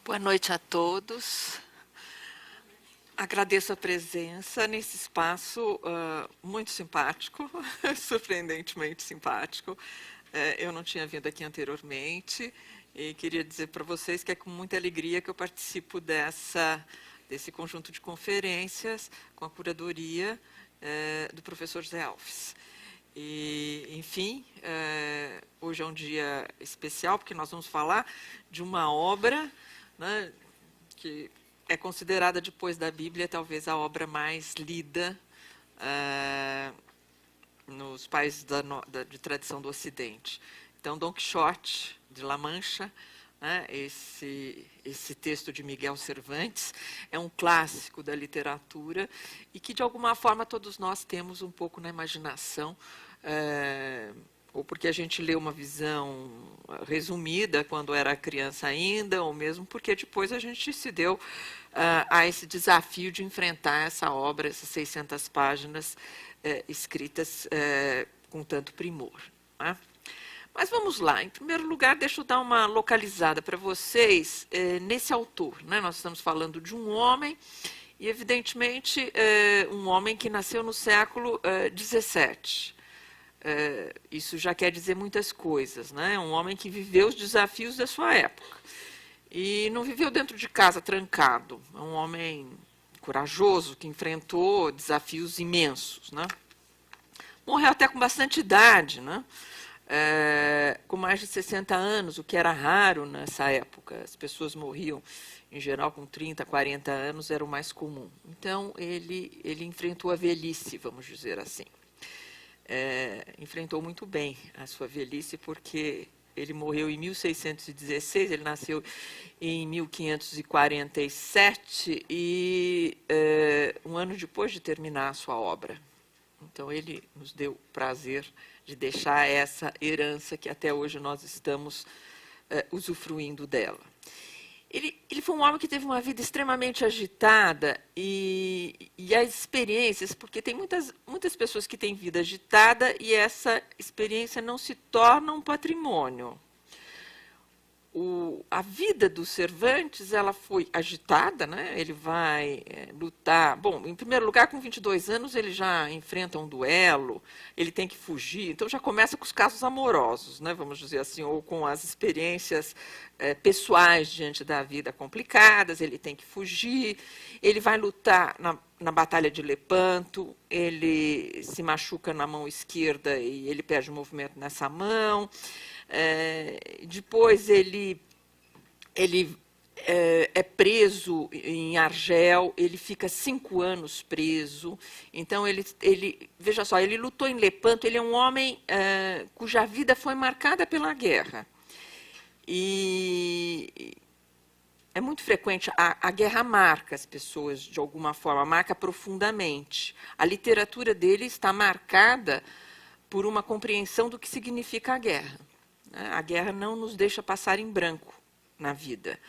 Boa noite a todos. Agradeço a presença nesse espaço muito simpático, surpreendentemente simpático. Eu não tinha vindo aqui anteriormente e queria dizer para vocês que é com muita alegria que eu participo desse conjunto de conferências com a curadoria do professor Zé Alves. E, enfim, hoje é um dia especial porque nós vamos falar de uma obra, né, que é considerada, depois da Bíblia, talvez a obra mais lida nos países de tradição do Ocidente. Então, Dom Quixote, de La Mancha, né, esse texto de Miguel Cervantes, é um clássico da literatura e que, de alguma forma, todos nós temos um pouco na imaginação, ou porque a gente lê uma visão resumida quando era criança ainda, ou mesmo porque depois a gente se deu a esse desafio de enfrentar essa obra, essas 600 páginas escritas com tanto primor, né? Mas vamos lá. Em primeiro lugar, deixa eu dar uma localizada para vocês nesse autor, né? Nós estamos falando de um homem, e evidentemente um homem que nasceu no século XVII. Isso já quer dizer muitas coisas, né? Um homem que viveu os desafios da sua época. E não viveu dentro de casa trancado. É um homem corajoso que enfrentou desafios imensos, né? Morreu até com bastante idade, né? Com mais de 60 anos, o que era raro nessa época. As pessoas morriam, em geral, com 30, 40 anos, era o mais comum. Então, ele enfrentou a velhice, vamos dizer assim. Enfrentou muito bem a sua velhice, porque ele morreu em 1616, ele nasceu em 1547, e um ano depois de terminar a sua obra. Então, ele nos deu o prazer de deixar essa herança que até hoje nós estamos usufruindo dela. Ele foi um homem que teve uma vida extremamente agitada e as experiências, porque tem muitas pessoas que têm vida agitada e essa experiência não se torna um patrimônio. A vida do Cervantes, ela foi agitada, né? Ele vai lutar. Bom, em primeiro lugar, com 22 anos, ele já enfrenta um duelo, ele tem que fugir, então já começa com os casos amorosos, né? Vamos dizer assim, ou com as experiências pessoais diante da vida complicadas, ele tem que fugir, ele vai lutar na Batalha de Lepanto, ele se machuca na mão esquerda e ele perde o movimento nessa mão. Depois ele é preso em Argel, ele fica 5 anos preso. Então, veja só, ele lutou em Lepanto, ele é um homem cuja vida foi marcada pela guerra. E é muito frequente, a guerra marca as pessoas de alguma forma, marca profundamente. A literatura dele está marcada por uma compreensão do que significa a guerra. A guerra não nos deixa passar em branco na vida.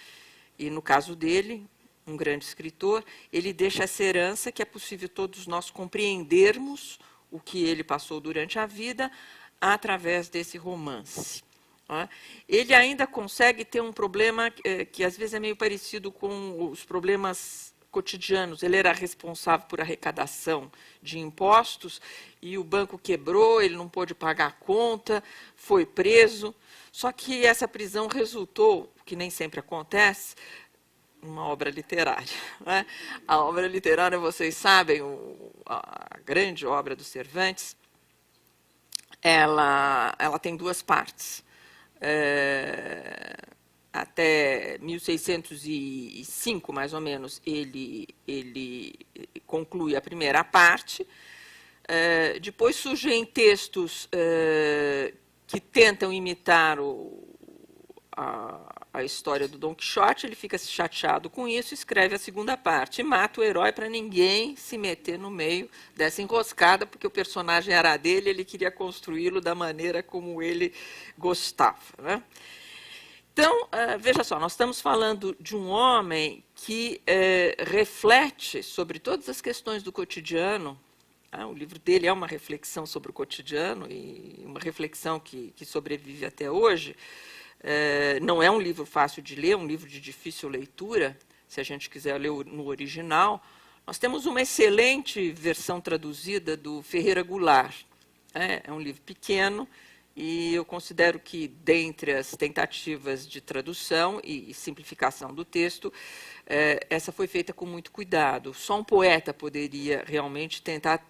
E, no caso dele, um grande escritor, ele deixa essa herança que é possível todos nós compreendermos o que ele passou durante a vida através desse romance. Ele ainda consegue ter um problema que às vezes é meio parecido com os problemas cotidianos. Ele era responsável por arrecadação de impostos e o banco quebrou, ele não pôde pagar a conta, foi preso. Só que essa prisão resultou, o que nem sempre acontece, uma obra literária, né? A obra literária, vocês sabem, a grande obra do Cervantes, ela tem 2 partes. Até 1605, mais ou menos, ele conclui a primeira parte. Depois surgem textos que tentam imitar a história do Dom Quixote, ele fica chateado com isso, escreve a segunda parte, e mata o herói para ninguém se meter no meio dessa enroscada, porque o personagem era dele, ele queria construí-lo da maneira como ele gostava, né? Então, veja só, nós estamos falando de um homem que reflete sobre todas as questões do cotidiano. O livro dele é uma reflexão sobre o cotidiano, e uma reflexão que sobrevive até hoje. Não é um livro fácil de ler, é um livro de difícil leitura, se a gente quiser ler no original. Nós temos uma excelente versão traduzida do Ferreira Goulart. É um livro pequeno, e eu considero que, dentre as tentativas de tradução e simplificação do texto, essa foi feita com muito cuidado. Só um poeta poderia realmente tentar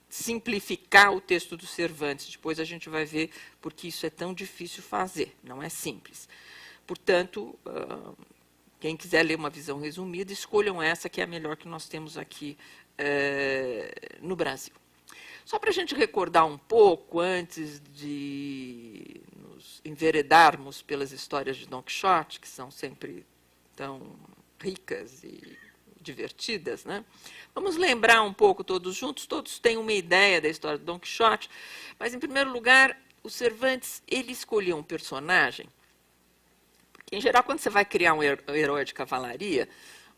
simplificar o texto do Cervantes. Depois a gente vai ver por que isso é tão difícil fazer, não é simples. Portanto, quem quiser ler uma visão resumida, escolham essa, que é a melhor que nós temos aqui no Brasil. Só para a gente recordar um pouco, antes de nos enveredarmos pelas histórias de Don Quixote, que são sempre tão ricas e divertidas, né? Vamos lembrar um pouco todos juntos. Todos têm uma ideia da história de Don Quixote, mas, em primeiro lugar, o Cervantes ele escolheu um personagem, porque, em geral, quando você vai criar um herói de cavalaria,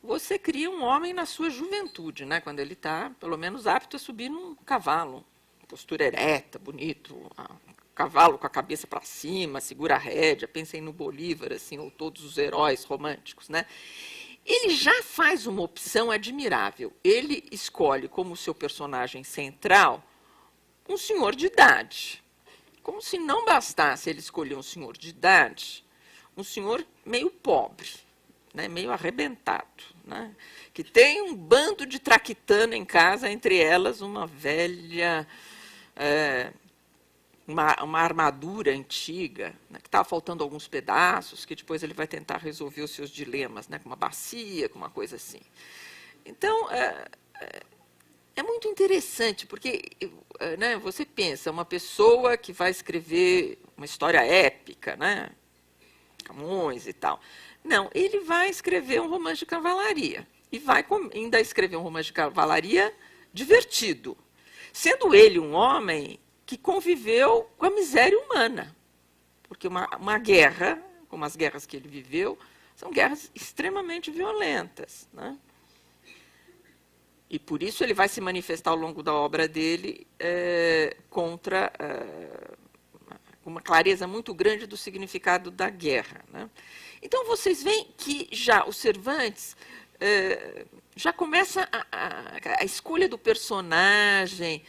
você cria um homem na sua juventude, né? Quando ele está, pelo menos, apto a subir num cavalo, postura ereta, bonito, cavalo com a cabeça para cima, segura a rédea, pensem no Bolívar, assim, ou todos os heróis românticos, né? Ele já faz uma opção admirável. Ele escolhe como seu personagem central um senhor de idade. Como se não bastasse ele escolher um senhor de idade, um senhor meio pobre, né, meio arrebentado, né, que tem um bando de traquitana em casa, entre elas uma velha, uma armadura antiga, né, que estava faltando alguns pedaços, que depois ele vai tentar resolver os seus dilemas, né, com uma bacia, com uma coisa assim. Então, é muito interessante, porque, né, você pensa, uma pessoa que vai escrever uma história épica, né, Camões e tal. Não, ele vai escrever um romance de cavalaria. E vai ainda escrever um romance de cavalaria divertido. Sendo ele um homem que conviveu com a miséria humana. Porque uma guerra, como as guerras que ele viveu, são guerras extremamente violentas, né? E por isso ele vai se manifestar ao longo da obra dele contra uma clareza muito grande do significado da guerra, né? Então, vocês veem que já o Cervantes já começa a escolha do personagem,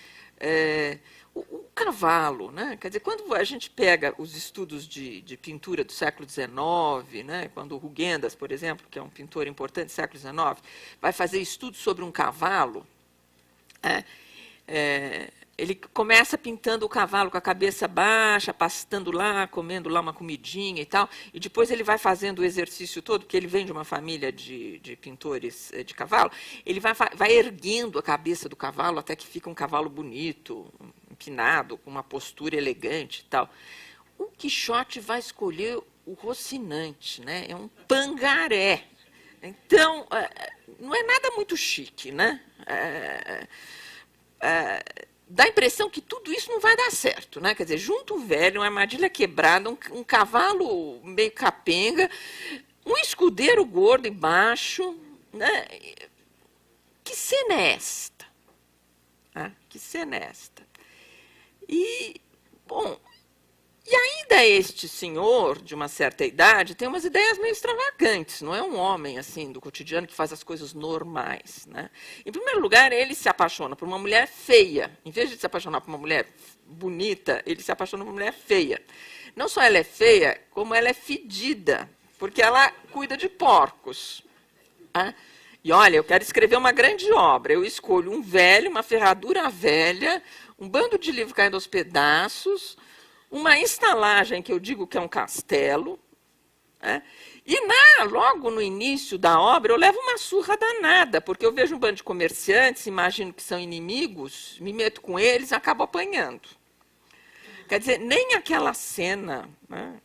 o cavalo, né? Quer dizer, quando a gente pega os estudos de pintura do século XIX, né? Quando o Rugendas, por exemplo, que é um pintor importante do século XIX, vai fazer estudos sobre um cavalo, ele começa pintando o cavalo com a cabeça baixa, pastando lá, comendo lá uma comidinha e tal, e depois ele vai fazendo o exercício todo, porque ele vem de uma família de pintores de cavalo, ele vai erguendo a cabeça do cavalo até que fica um cavalo bonito, empinado, com uma postura elegante e tal. O Quixote vai escolher o Rocinante, né? É um pangaré. Então, não é nada muito chique, né? Dá a impressão que tudo isso não vai dar certo, né? Quer dizer, junto um velho, uma armadilha quebrada, um cavalo meio capenga, um escudeiro gordo e baixo, né? Que cena é esta? Que cena é esta? E, bom, e ainda este senhor, de uma certa idade, tem umas ideias meio extravagantes. Não é um homem assim do cotidiano que faz as coisas normais, né? Em primeiro lugar, ele se apaixona por uma mulher feia. Em vez de se apaixonar por uma mulher bonita, ele se apaixona por uma mulher feia. Não só ela é feia, como ela é fedida, porque ela cuida de porcos. E olha, eu quero escrever uma grande obra. Eu escolho um velho, uma ferradura velha, um bando de livro caindo aos pedaços, uma estalagem que eu digo que é um castelo, e logo no início da obra eu levo uma surra danada, porque eu vejo um bando de comerciantes, imagino que são inimigos, me meto com eles e acabo apanhando. Quer dizer, nem aquela cena, né,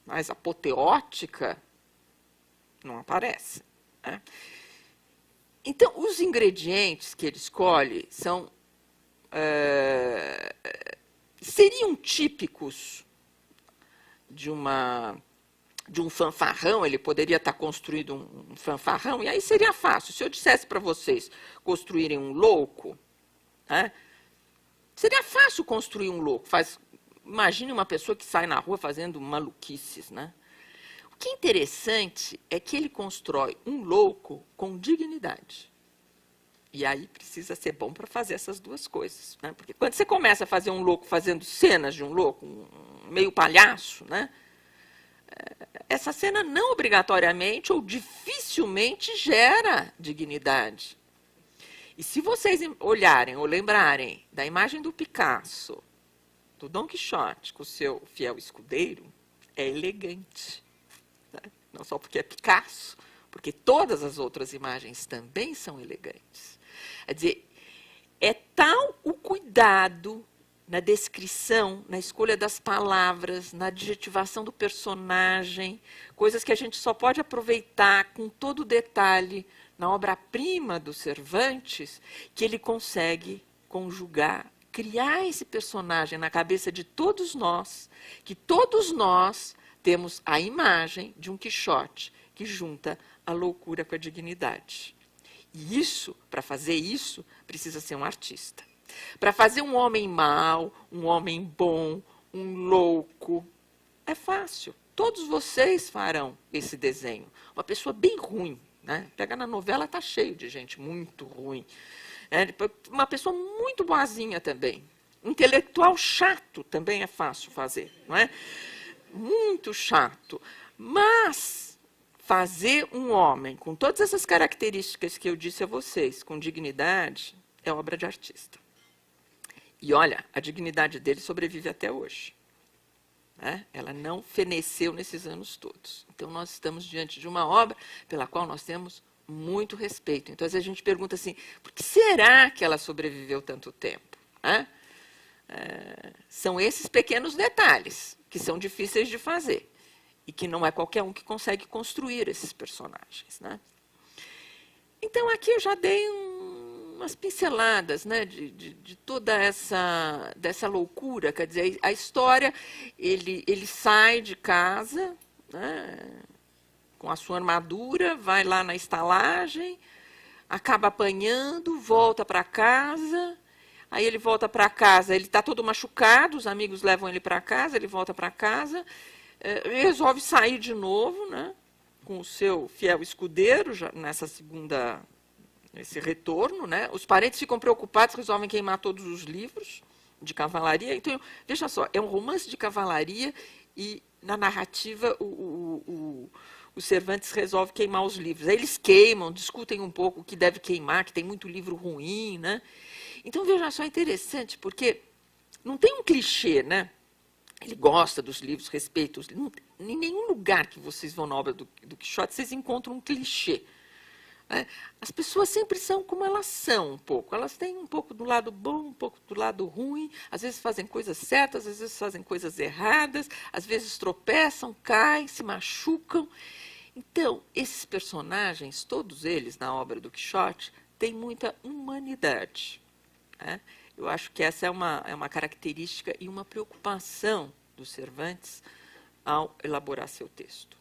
mais apoteótica não aparece, né? Então, os ingredientes que ele escolhe seriam típicos de um fanfarrão. Ele poderia estar construído um fanfarrão, e aí seria fácil. Se eu dissesse para vocês construírem um louco, seria fácil construir um louco. imagine uma pessoa que sai na rua fazendo maluquices, né? O que é interessante é que ele constrói um louco com dignidade. E aí precisa ser bom para fazer essas duas coisas, né? Porque quando você começa a fazer um louco fazendo cenas de um louco, meio palhaço, né? Essa cena não obrigatoriamente ou dificilmente gera dignidade. E se vocês olharem ou lembrarem da imagem do Picasso, do Dom Quixote com o seu fiel escudeiro, é elegante. Né? Não só porque é Picasso, porque todas as outras imagens também são elegantes. Quer dizer, é tal o cuidado na descrição, na escolha das palavras, na adjetivação do personagem, coisas que a gente só pode aproveitar com todo detalhe na obra-prima do Cervantes, que ele consegue conjugar, criar esse personagem na cabeça de todos nós, que todos nós temos a imagem de um Quixote que junta a loucura com a dignidade. E isso, para fazer isso, precisa ser um artista. Para fazer um homem mau, um homem bom, um louco, é fácil. Todos vocês farão esse desenho. Uma pessoa bem ruim, né? Pega na novela, está cheio de gente muito ruim. Uma pessoa muito boazinha também. Intelectual chato também é fácil fazer, não é? Muito chato. Mas fazer um homem com todas essas características que eu disse a vocês, com dignidade, é obra de artista. E olha, a dignidade dele sobrevive até hoje. Né? Ela não feneceu nesses anos todos. Então, nós estamos diante de uma obra pela qual nós temos muito respeito. Então, às vezes a gente pergunta assim, por que será que ela sobreviveu tanto tempo? Né? São esses pequenos detalhes que são difíceis de fazer e que não é qualquer um que consegue construir esses personagens. Né? Então, aqui eu já dei umas pinceladas, né, de toda dessa loucura. Quer dizer, a história, ele sai de casa, né, com a sua armadura, vai lá na estalagem, acaba apanhando, volta para casa. Aí ele volta para casa, ele está todo machucado, os amigos levam ele para casa, ele volta para casa, resolve sair de novo, né, com o seu fiel escudeiro, já nessa segunda, esse retorno. Né, os parentes ficam preocupados, resolvem queimar todos os livros de cavalaria. Então, veja só, é um romance de cavalaria e, na narrativa, o Cervantes resolve queimar os livros. Aí eles queimam, discutem um pouco o que deve queimar, que tem muito livro ruim, né? Então, veja só, é interessante, porque não tem um clichê, né? Ele gosta dos livros, respeita os livros. Em nenhum lugar que vocês vão na obra do Quixote, vocês encontram um clichê. Né? As pessoas sempre são como elas são, um pouco. Elas têm um pouco do lado bom, um pouco do lado ruim. Às vezes fazem coisas certas, às vezes fazem coisas erradas. Às vezes tropeçam, caem, se machucam. Então, esses personagens, todos eles na obra do Quixote, têm muita humanidade. Né? Eu acho que essa é uma característica e uma preocupação do Cervantes ao elaborar seu texto.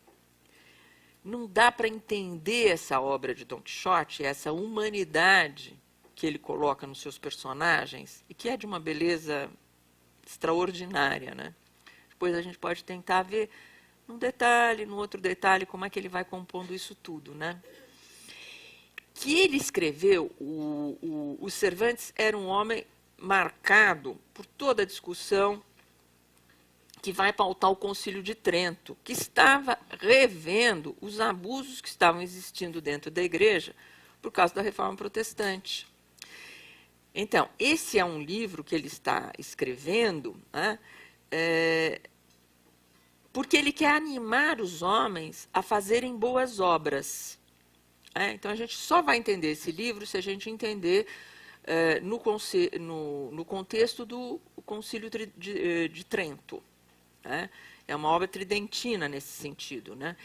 Não dá para entender essa obra de Dom Quixote, essa humanidade que ele coloca nos seus personagens, e que é de uma beleza extraordinária. Né? Depois a gente pode tentar ver num detalhe, num outro detalhe, como é que ele vai compondo isso tudo. Né? Que ele escreveu, o Cervantes era um homem marcado por toda a discussão que vai pautar o Concílio de Trento, que estava revendo os abusos que estavam existindo dentro da igreja por causa da Reforma Protestante. Então, esse é um livro que ele está escrevendo, né, porque ele quer animar os homens a fazerem boas obras. Então, a gente só vai entender esse livro se a gente entender no contexto do Concílio de Trento. Né? É uma obra tridentina nesse sentido. Né?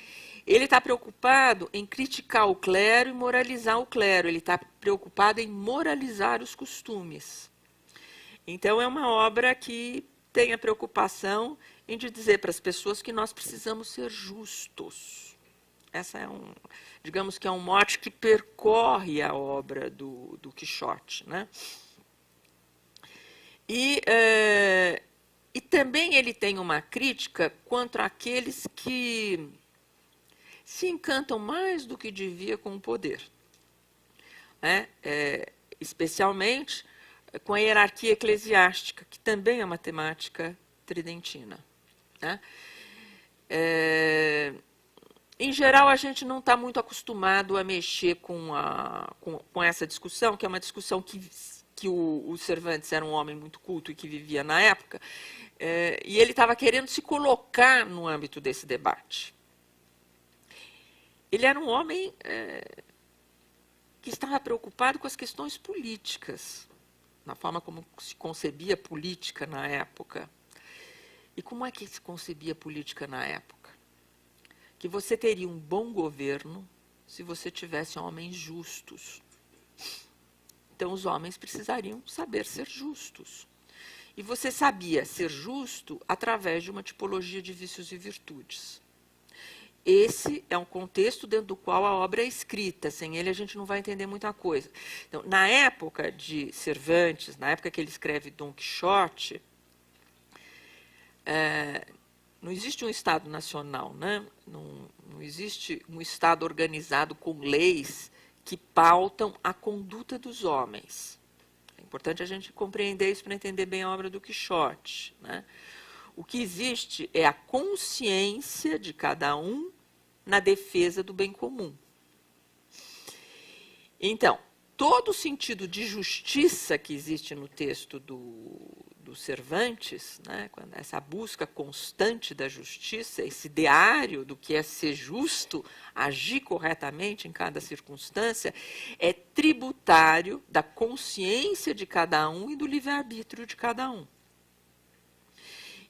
Ele está preocupado em criticar o clero e moralizar o clero. Ele está preocupado em moralizar os costumes. Então, é uma obra que tem a preocupação em dizer para as pessoas que nós precisamos ser justos. Essa é digamos que é um mote que percorre a obra do Quixote. Né? E E também ele tem uma crítica contra aqueles que se encantam mais do que devia com o poder, né? Especialmente com a hierarquia eclesiástica, que também é uma temática tridentina, né? Em geral, a gente não está muito acostumado a mexer com essa discussão, que é uma discussão que o Cervantes era um homem muito culto e que vivia na época, e ele estava querendo se colocar no âmbito desse debate. Ele era um homem que estava preocupado com as questões políticas, na forma como se concebia política na época. E como é que se concebia política na época? Que você teria um bom governo se você tivesse homens justos. Então, os homens precisariam saber ser justos. E você sabia ser justo através de uma tipologia de vícios e virtudes. Esse é um contexto dentro do qual a obra é escrita. Sem ele, a gente não vai entender muita coisa. Então, na época de Cervantes, na época que ele escreve Dom Quixote, não existe um Estado nacional, né? Não existe um Estado organizado com leis que pautam a conduta dos homens. É importante a gente compreender isso para entender bem a obra do Quixote, né? O que existe é a consciência de cada um na defesa do bem comum. Então, todo o sentido de justiça que existe no texto do Cervantes, né, essa busca constante da justiça, esse ideário do que é ser justo, agir corretamente em cada circunstância, é tributário da consciência de cada um e do livre-arbítrio de cada um.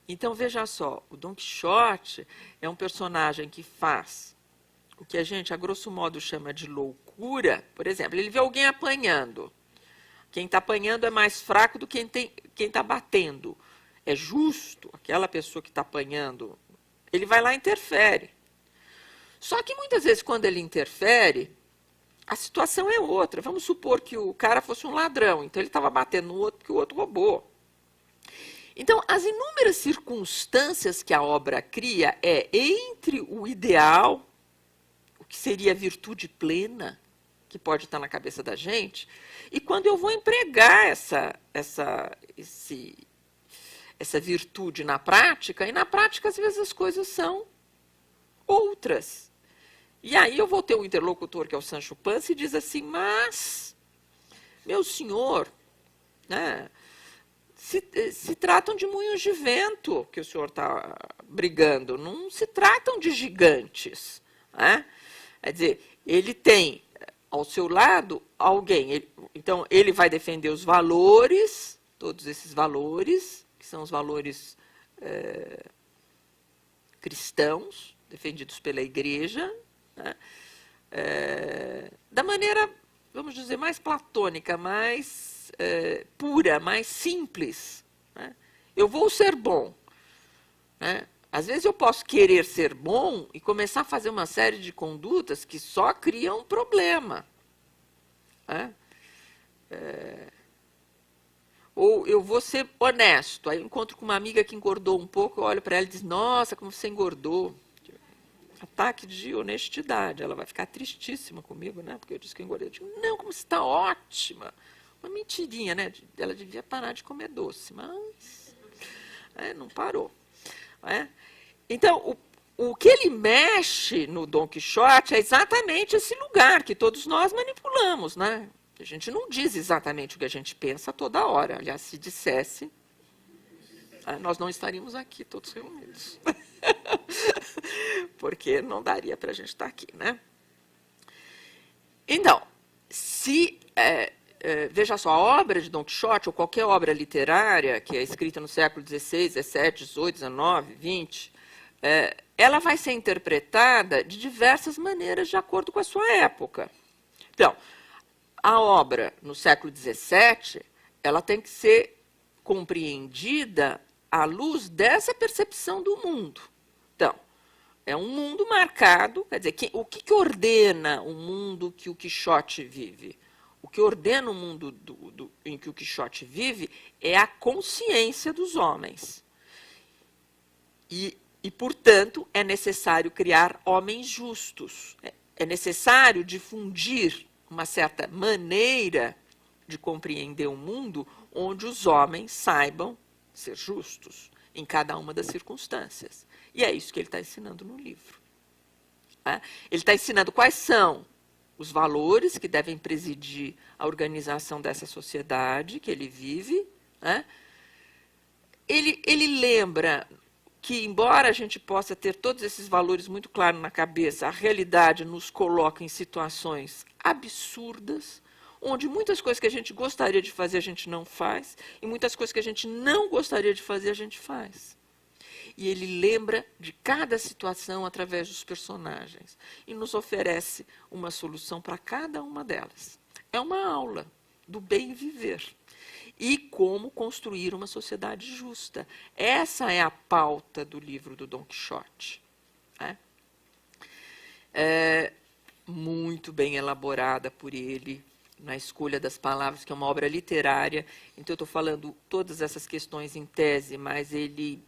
Então, veja só, o Dom Quixote é um personagem que faz o que a gente, a grosso modo, chama de loucura. Por exemplo, ele vê alguém apanhando. Quem está apanhando é mais fraco do que quem está batendo. É justo, aquela pessoa que está apanhando, ele vai lá e interfere. Só que, muitas vezes, quando ele interfere, a situação é outra. Vamos supor que o cara fosse um ladrão, então ele estava batendo no outro porque o outro roubou. Então, as inúmeras circunstâncias que a obra cria é entre o ideal, o que seria a virtude plena, que pode estar na cabeça da gente, e quando eu vou empregar essa virtude na prática, e na prática, às vezes, as coisas são outras. E aí eu vou ter um interlocutor, que é o Sancho Panza, e diz assim, mas, meu senhor, né, se tratam de moinhos de vento que o senhor está brigando, não se tratam de gigantes, né? Quer dizer, ele tem ao seu lado alguém, então ele vai defender os valores, todos esses valores, que são os valores cristãos, defendidos pela igreja, né? Da maneira, vamos dizer, mais platônica, mais pura, mais simples, né? Eu vou ser bom, né? Às vezes eu posso querer ser bom e começar a fazer uma série de condutas que só criam um problema, né? Ou eu vou ser honesto, aí eu encontro com uma amiga que engordou um pouco, eu olho para ela e diz, nossa, como você engordou. Ataque de honestidade, ela vai ficar tristíssima comigo, né? Porque eu disse que eu engordei. Eu digo, não, como você está ótima. Uma mentirinha, né? Ela devia parar de comer doce, mas não parou. Então, o que ele mexe no Dom Quixote é exatamente esse lugar que todos nós manipulamos, né? A gente não diz exatamente o que a gente pensa toda hora. Aliás, se dissesse, nós não estaríamos aqui todos reunidos. Porque não daria para a gente estar aqui, né? Então, veja só, a obra de Dom Quixote, ou qualquer obra literária que é escrita no século XVI, XVII, XVIII, XIX, XX, ela vai ser interpretada de diversas maneiras de acordo com a sua época. Então, a obra no século XVII, ela tem que ser compreendida à luz dessa percepção do mundo. Então, é um mundo marcado, quer dizer, o que ordena o mundo que o Quixote vive? O que ordena o mundo em que o Quixote vive é a consciência dos homens. E, portanto, é necessário criar homens justos. É necessário difundir uma certa maneira de compreender o mundo onde os homens saibam ser justos em cada uma das circunstâncias. E é isso que ele está ensinando no livro. Ele está ensinando quais são os valores que devem presidir a organização dessa sociedade que ele vive. Ele lembra que, embora a gente possa ter todos esses valores muito claros na cabeça, a realidade nos coloca em situações absurdas, onde muitas coisas que a gente gostaria de fazer a gente não faz, e muitas coisas que a gente não gostaria de fazer a gente faz. E ele lembra de cada situação através dos personagens e nos oferece uma solução para cada uma delas. É uma aula do bem viver e como construir uma sociedade justa. Essa é a pauta do livro do Dom Quixote. É muito bem elaborada por ele, na escolha das palavras, que é uma obra literária. Então, eu estou falando todas essas questões em tese, mas ele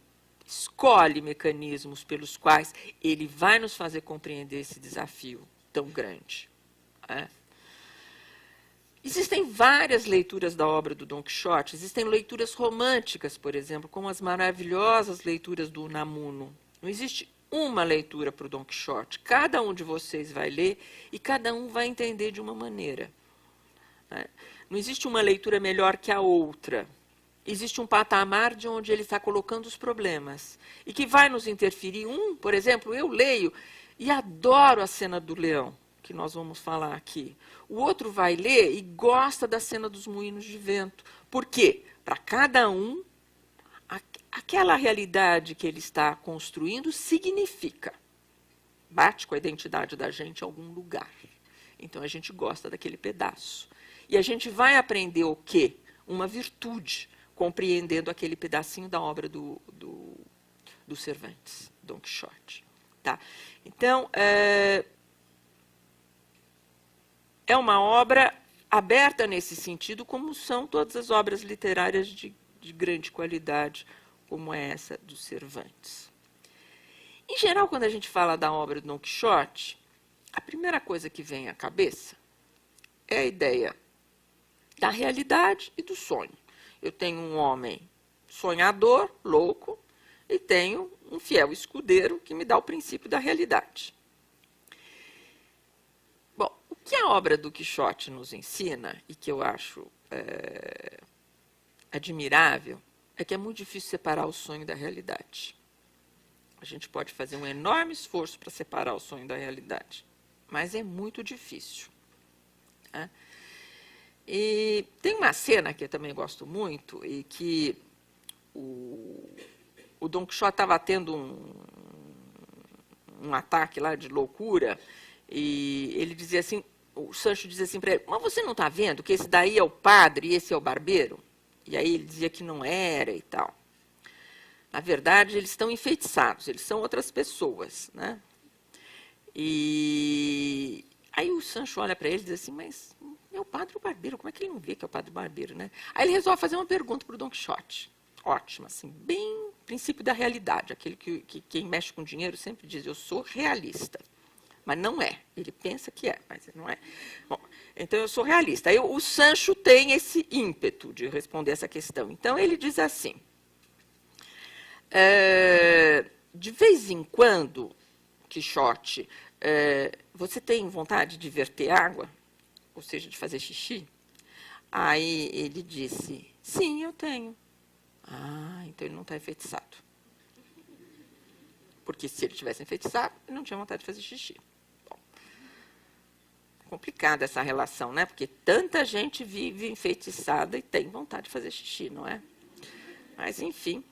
escolhe mecanismos pelos quais ele vai nos fazer compreender esse desafio tão grande. Existem várias leituras da obra do Dom Quixote. Existem leituras românticas, por exemplo, como as maravilhosas leituras do Unamuno. Não existe uma leitura para o Dom Quixote. Cada um de vocês vai ler e cada um vai entender de uma maneira. Não existe uma leitura melhor que a outra. Existe um patamar de onde ele está colocando os problemas e que vai nos interferir. Por exemplo, eu leio e adoro a cena do leão, que nós vamos falar aqui. O outro vai ler e gosta da cena dos moinhos de vento. Por quê? Para cada um, aquela realidade que ele está construindo significa, bate com a identidade da gente em algum lugar. Então, a gente gosta daquele pedaço. E a gente vai aprender o quê? Uma virtude, compreendendo aquele pedacinho da obra do Cervantes, Dom Quixote. Tá? Então, é uma obra aberta nesse sentido, como são todas as obras literárias de grande qualidade, como é essa do Cervantes. Em geral, quando a gente fala da obra do Dom Quixote, a primeira coisa que vem à cabeça é a ideia da realidade e do sonho. Eu tenho um homem sonhador, louco, e tenho um fiel escudeiro que me dá o princípio da realidade. Bom, o que a obra do Quixote nos ensina, e que eu acho admirável, é que é muito difícil separar o sonho da realidade. A gente pode fazer um enorme esforço para separar o sonho da realidade, mas é muito difícil. E tem uma cena que eu também gosto muito, e que o Dom Quixote estava tendo um ataque lá de loucura, e ele dizia assim, o Sancho dizia assim para ele, mas você não está vendo que esse daí é o padre e esse é o barbeiro? E aí ele dizia que não era e tal. Na verdade, eles estão enfeitiçados, eles são outras pessoas, né? E aí o Sancho olha para ele e diz assim, mas é o padre o barbeiro, como é que ele não vê que é o padre barbeiro, né? Aí ele resolve fazer uma pergunta para o Dom Quixote. Ótima, assim, bem princípio da realidade, aquele que quem mexe com dinheiro sempre diz, eu sou realista. Mas não é. Ele pensa que é, mas não é. Bom, então, eu sou realista. Aí, o Sancho tem esse ímpeto de responder essa questão. Então, ele diz assim, de vez em quando, Quixote, você tem vontade de verter água? Ou seja, de fazer xixi? Aí ele disse, sim, eu tenho. Ah, então ele não está enfeitiçado. Porque se ele tivesse enfeitiçado, ele não tinha vontade de fazer xixi. Complicada essa relação, né? Porque tanta gente vive enfeitiçada e tem vontade de fazer xixi, não é? Mas, enfim,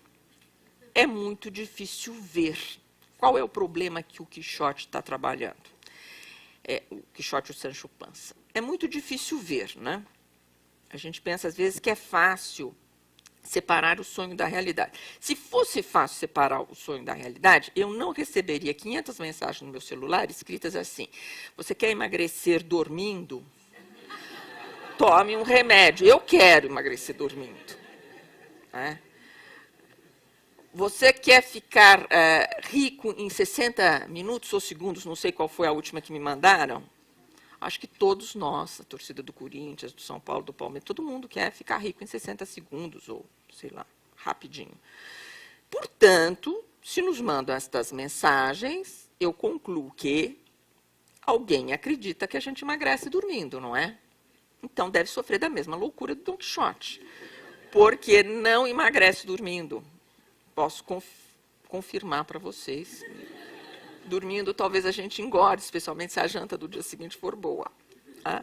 é muito difícil ver. Qual é o problema que o Quixote está trabalhando? O Quixote e o Sancho Panza. É muito difícil ver, né? A gente pensa, às vezes, que é fácil separar o sonho da realidade. Se fosse fácil separar o sonho da realidade, eu não receberia 500 mensagens no meu celular escritas assim, você quer emagrecer dormindo? Tome um remédio. Eu quero emagrecer dormindo. você quer ficar rico em 60 minutos ou segundos? Não sei qual foi a última que me mandaram. Acho que todos nós, a torcida do Corinthians, do São Paulo, do Palmeiras, todo mundo quer ficar rico em 60 segundos, ou, sei lá, rapidinho. Portanto, se nos mandam estas mensagens, eu concluo que alguém acredita que a gente emagrece dormindo, não é? Então, deve sofrer da mesma loucura do Don Quixote, porque não emagrece dormindo. Posso confirmar para vocês. Dormindo, talvez a gente engorde, especialmente se a janta do dia seguinte for boa. Tá?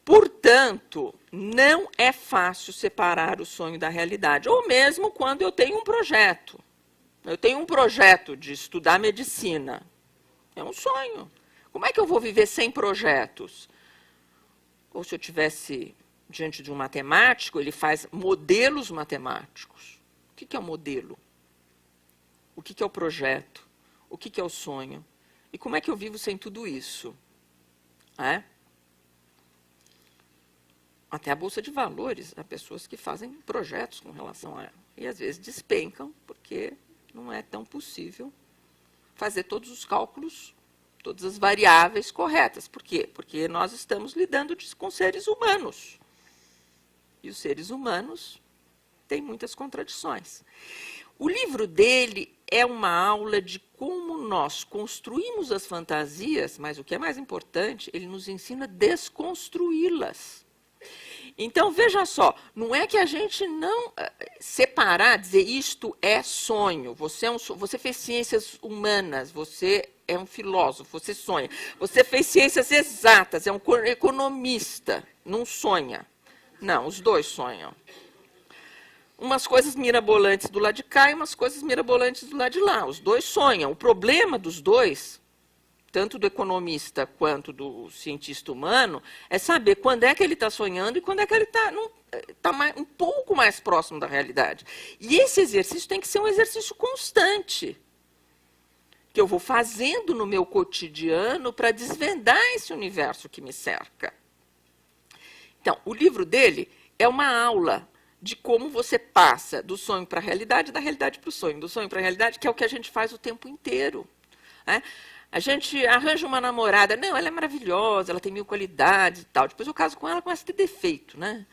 Portanto, não é fácil separar o sonho da realidade, ou mesmo quando eu tenho um projeto. Eu tenho um projeto de estudar medicina. É um sonho. Como é que eu vou viver sem projetos? Ou se eu estivesse diante de um matemático, ele faz modelos matemáticos. O que é o modelo? O que é o projeto? O que é o sonho? E como é que eu vivo sem tudo isso? Até a Bolsa de Valores, há pessoas que fazem projetos com relação a ela. E, às vezes, despencam, porque não é tão possível fazer todos os cálculos, todas as variáveis corretas. Por quê? Porque nós estamos lidando com seres humanos. E os seres humanos têm muitas contradições. O livro dele é uma aula de como nós construímos as fantasias, mas o que é mais importante, ele nos ensina a desconstruí-las. Então, veja só, não é que a gente não separar, dizer isto é sonho, você fez ciências humanas, você é um filósofo, você sonha. Você fez ciências exatas, é um economista, não sonha. Não, os dois sonham. Umas coisas mirabolantes do lado de cá e umas coisas mirabolantes do lado de lá. Os dois sonham. O problema dos dois, tanto do economista quanto do cientista humano, é saber quando é que ele está sonhando e quando é que ele está um pouco mais próximo da realidade. E esse exercício tem que ser um exercício constante, que eu vou fazendo no meu cotidiano para desvendar esse universo que me cerca. Então, o livro dele é uma aula de como você passa do sonho para a realidade, da realidade para o sonho, do sonho para a realidade, que é o que a gente faz o tempo inteiro. A gente arranja uma namorada, não, ela é maravilhosa, ela tem 1000 qualidades e tal. Depois eu caso com ela, começa a ter defeito, né?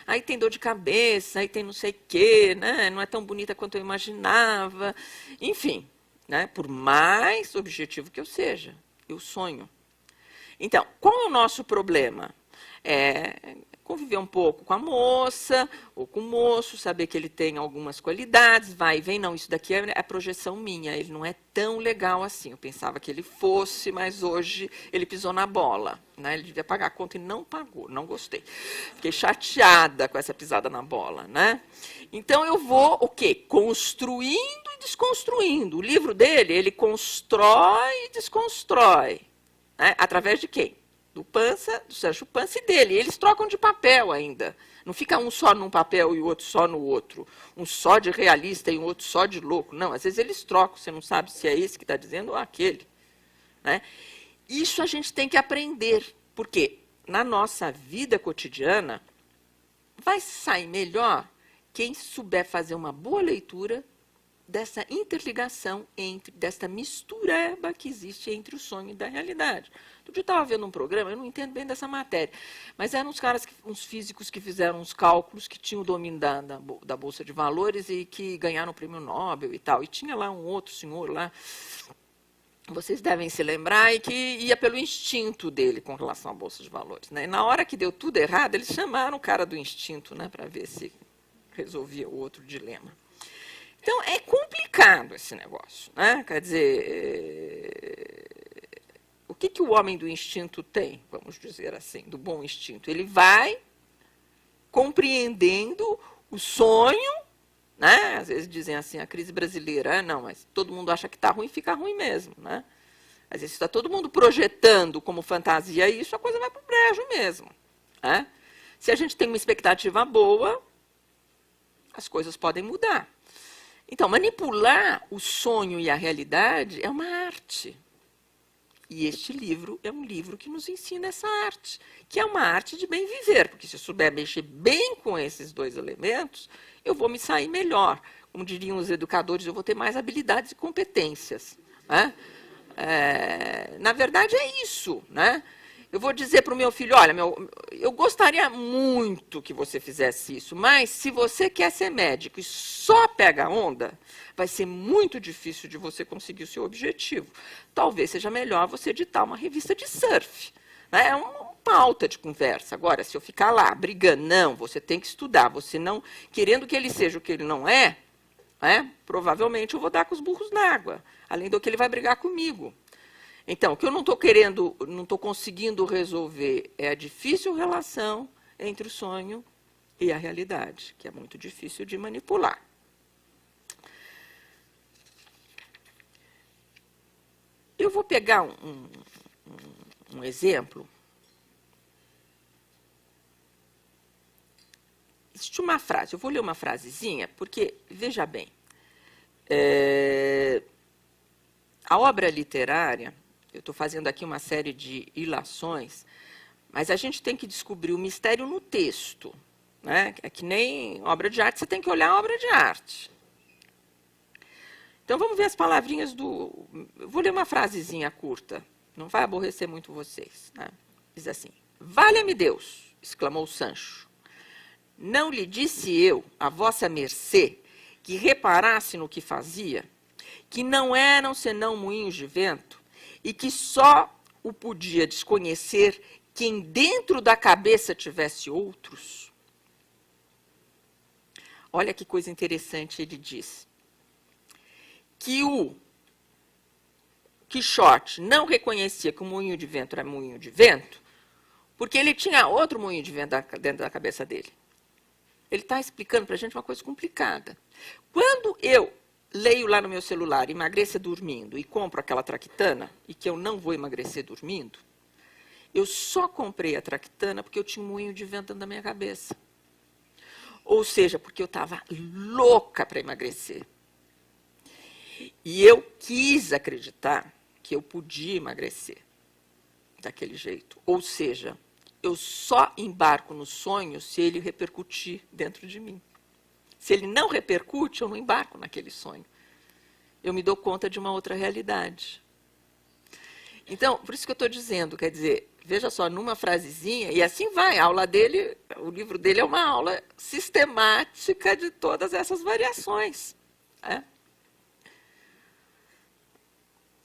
Aí tem dor de cabeça, aí tem não sei o quê, né? Não é tão bonita quanto eu imaginava. Enfim, né? Por mais objetivo que eu seja, eu sonho. Então, qual é o nosso problema? Conviver um pouco com a moça ou com o moço, saber que ele tem algumas qualidades, vai e vem, não, isso daqui é a projeção minha, ele não é tão legal assim, eu pensava que ele fosse, mas hoje ele pisou na bola, né? Ele devia pagar a conta e não pagou, não gostei. Fiquei chateada com essa pisada na bola, né? Então eu vou, o quê? Construindo e desconstruindo. O livro dele, ele constrói e desconstrói, né? Através de quem? Do Sérgio Pança e dele. Eles trocam de papel ainda. Não fica um só num papel e o outro só no outro. Um só de realista e o outro só de louco. Não, às vezes eles trocam. Você não sabe se é esse que está dizendo ou aquele. Né? Isso a gente tem que aprender. Porque na nossa vida cotidiana, vai sair melhor quem souber fazer uma boa leitura dessa interligação, desta mistureba que existe entre o sonho e da realidade. Outro dia eu estava vendo um programa, eu não entendo bem dessa matéria, mas eram uns físicos que fizeram uns cálculos que tinham o domínio da Bolsa de Valores e que ganharam o prêmio Nobel e tal. E tinha lá um outro senhor lá, vocês devem se lembrar, e que ia pelo instinto dele com relação à Bolsa de Valores. Né? E na hora que deu tudo errado, eles chamaram o cara do instinto, né, para ver se resolvia o outro dilema. Então, é complicado esse negócio. Né? Quer dizer, o que o homem do instinto tem, vamos dizer assim, do bom instinto? Ele vai compreendendo o sonho, né? Às vezes dizem assim, a crise brasileira, não, mas todo mundo acha que está ruim, fica ruim mesmo. Né? Às vezes está todo mundo projetando como fantasia isso, a coisa vai para o brejo mesmo. Né? Se a gente tem uma expectativa boa, as coisas podem mudar. Então, manipular o sonho e a realidade é uma arte. E este livro é um livro que nos ensina essa arte, que é uma arte de bem viver, porque se eu souber mexer bem com esses dois elementos, eu vou me sair melhor. Como diriam os educadores, eu vou ter mais habilidades e competências, né? Na verdade, é isso, né? Eu vou dizer para o meu filho, olha, eu gostaria muito que você fizesse isso, mas se você quer ser médico e só pega onda, vai ser muito difícil de você conseguir o seu objetivo. Talvez seja melhor você editar uma revista de surf. Né? É uma pauta de conversa. Agora, se eu ficar lá brigando, não, você tem que estudar, você não, querendo que ele seja o que ele não é, provavelmente eu vou dar com os burros na água, além do que ele vai brigar comigo. Então, o que eu não estou querendo, não estou conseguindo resolver é a difícil relação entre o sonho e a realidade, que é muito difícil de manipular. Eu vou pegar um exemplo. Existe uma frase, eu vou ler uma frasezinha, porque, veja bem, a obra literária, eu estou fazendo aqui uma série de ilações, mas a gente tem que descobrir o mistério no texto. Né? É que nem obra de arte, você tem que olhar a obra de arte. Então, vamos ver as palavrinhas do... Eu vou ler uma frasezinha curta, não vai aborrecer muito vocês. Né? Diz assim, valha-me Deus, exclamou Sancho, não lhe disse eu, a vossa mercê, que reparasse no que fazia, que não eram senão moinhos de vento, e que só o podia desconhecer quem dentro da cabeça tivesse outros? Olha que coisa interessante ele diz. Que o Quixote não reconhecia que o moinho de vento era moinho de vento, porque ele tinha outro moinho de vento dentro da cabeça dele. Ele está explicando para a gente uma coisa complicada. Quando eu leio lá no meu celular, emagreça dormindo, e compro aquela traquitana, e que eu não vou emagrecer dormindo, eu só comprei a traquitana porque eu tinha um moinho de vento dentro da minha cabeça. Ou seja, porque eu estava louca para emagrecer. E eu quis acreditar que eu podia emagrecer daquele jeito. Ou seja, eu só embarco no sonho se ele repercutir dentro de mim. Se ele não repercute, eu não embarco naquele sonho. Eu me dou conta de uma outra realidade. Então, por isso que eu estou dizendo, quer dizer, veja só, numa frasezinha, e assim vai, a aula dele, o livro dele é uma aula sistemática de todas essas variações. Né?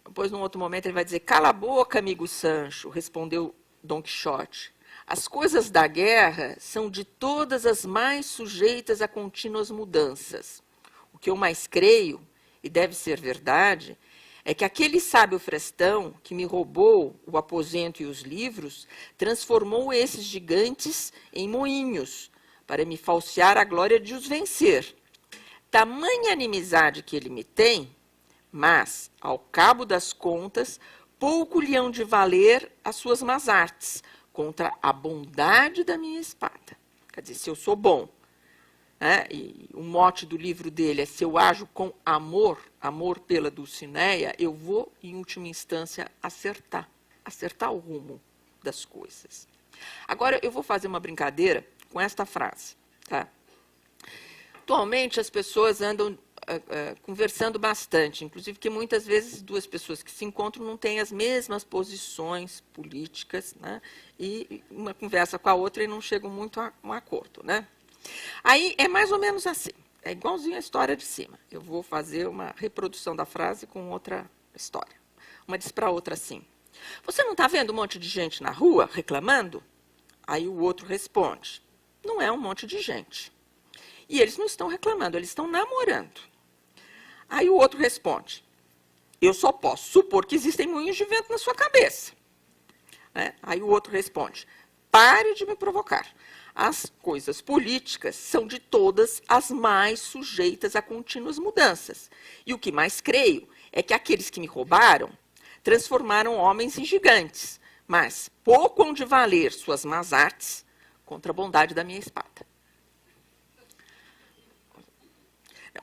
Depois, num outro momento, ele vai dizer, cala a boca, amigo Sancho, respondeu Dom Quixote. As coisas da guerra são de todas as mais sujeitas a contínuas mudanças. O que eu mais creio, e deve ser verdade, é que aquele sábio frestão que me roubou o aposento e os livros, transformou esses gigantes em moinhos, para me falsear a glória de os vencer. Tamanha inimizade que ele me tem, mas, ao cabo das contas, pouco lhe hão de valer as suas más artes, contra a bondade da minha espada. Quer dizer, se eu sou bom, né, e o mote do livro dele é se eu ajo com amor, amor pela Dulcinea, eu vou, em última instância, acertar o rumo das coisas. Agora, eu vou fazer uma brincadeira com esta frase. Tá? Atualmente, as pessoas andam conversando bastante, inclusive que muitas vezes duas pessoas que se encontram não têm as mesmas posições políticas, né? E uma conversa com a outra e não chegam muito a um acordo. Né? Aí é mais ou menos assim, é igualzinho a história de cima. Eu vou fazer uma reprodução da frase com outra história. Uma diz para a outra assim, você não está vendo um monte de gente na rua reclamando? Aí o outro responde, não é um monte de gente. E eles não estão reclamando, eles estão namorando. Aí o outro responde, eu só posso supor que existem moinhos de vento na sua cabeça. Né? Aí o outro responde, pare de me provocar. As coisas políticas são de todas as mais sujeitas a contínuas mudanças. E o que mais creio é que aqueles que me roubaram transformaram homens em gigantes, mas pouco hão de valer suas más artes contra a bondade da minha espada.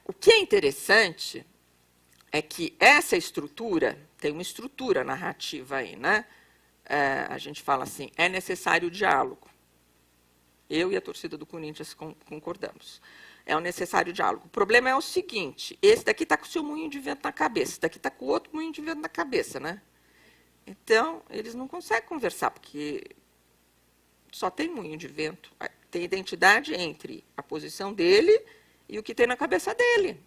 O que é interessante é que essa estrutura tem uma estrutura narrativa aí, né? A gente fala assim, é necessário o diálogo. Eu e a torcida do Corinthians concordamos. É um necessário diálogo. O problema é o seguinte, esse daqui está com o seu moinho de vento na cabeça, esse daqui está com o outro moinho de vento na cabeça, né? Então, eles não conseguem conversar, porque só tem moinho de vento. Tem identidade entre a posição dele e o que tem na cabeça dele.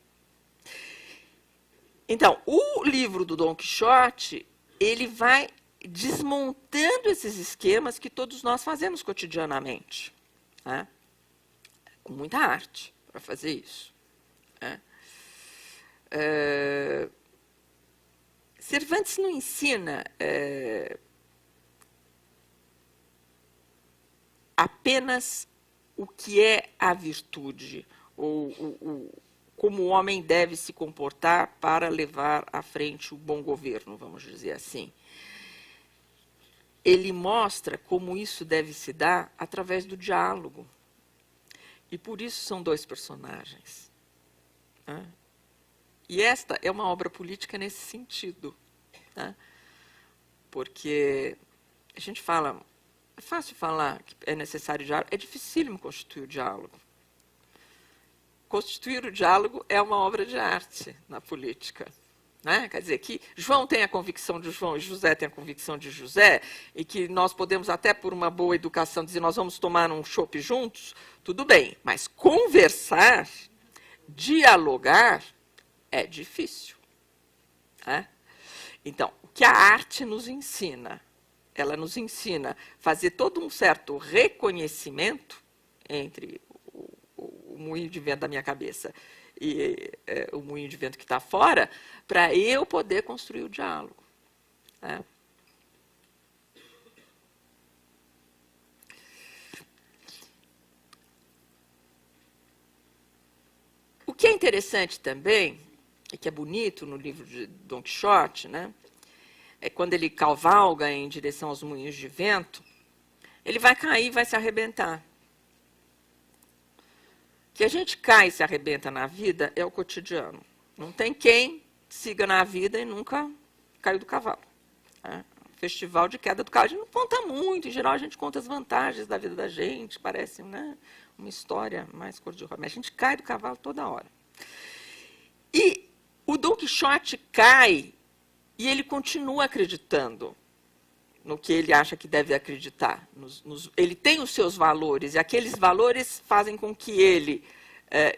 Então, o livro do Dom Quixote, ele vai desmontando esses esquemas que todos nós fazemos cotidianamente, né? Com muita arte para fazer isso, né? Cervantes não ensina apenas o que é a virtude, ou como o homem deve se comportar para levar à frente o bom governo, vamos dizer assim. Ele mostra como isso deve se dar através do diálogo. E por isso são dois personagens, né? E esta é uma obra política nesse sentido, né? Porque a gente fala, é fácil falar que é necessário diálogo, é dificílimo constituir o diálogo. Constituir o diálogo é uma obra de arte na política, né? Quer dizer, que João tem a convicção de João e José tem a convicção de José, e que nós podemos até, por uma boa educação, dizer nós vamos tomar um chopp juntos, tudo bem, mas conversar, dialogar, é difícil, né? Então, o que a arte nos ensina? Ela nos ensina a fazer todo um certo reconhecimento entre o moinho de vento da minha cabeça e o moinho de vento que está fora, para eu poder construir o diálogo, né? O que é interessante também, e que é bonito no livro de Dom Quixote, né, é quando ele cavalga em direção aos moinhos de vento, ele vai cair e vai se arrebentar. Que a gente cai e se arrebenta na vida é o cotidiano. Não tem quem siga na vida e nunca caiu do cavalo, né? Festival de queda do cavalo. A gente não conta muito, em geral a gente conta as vantagens da vida da gente, parece, né, uma história mais cor-de-rosa, mas a gente cai do cavalo toda hora. E o Dom Quixote cai e ele continua acreditando no que ele acha que deve acreditar. Ele tem os seus valores, e aqueles valores fazem com que ele,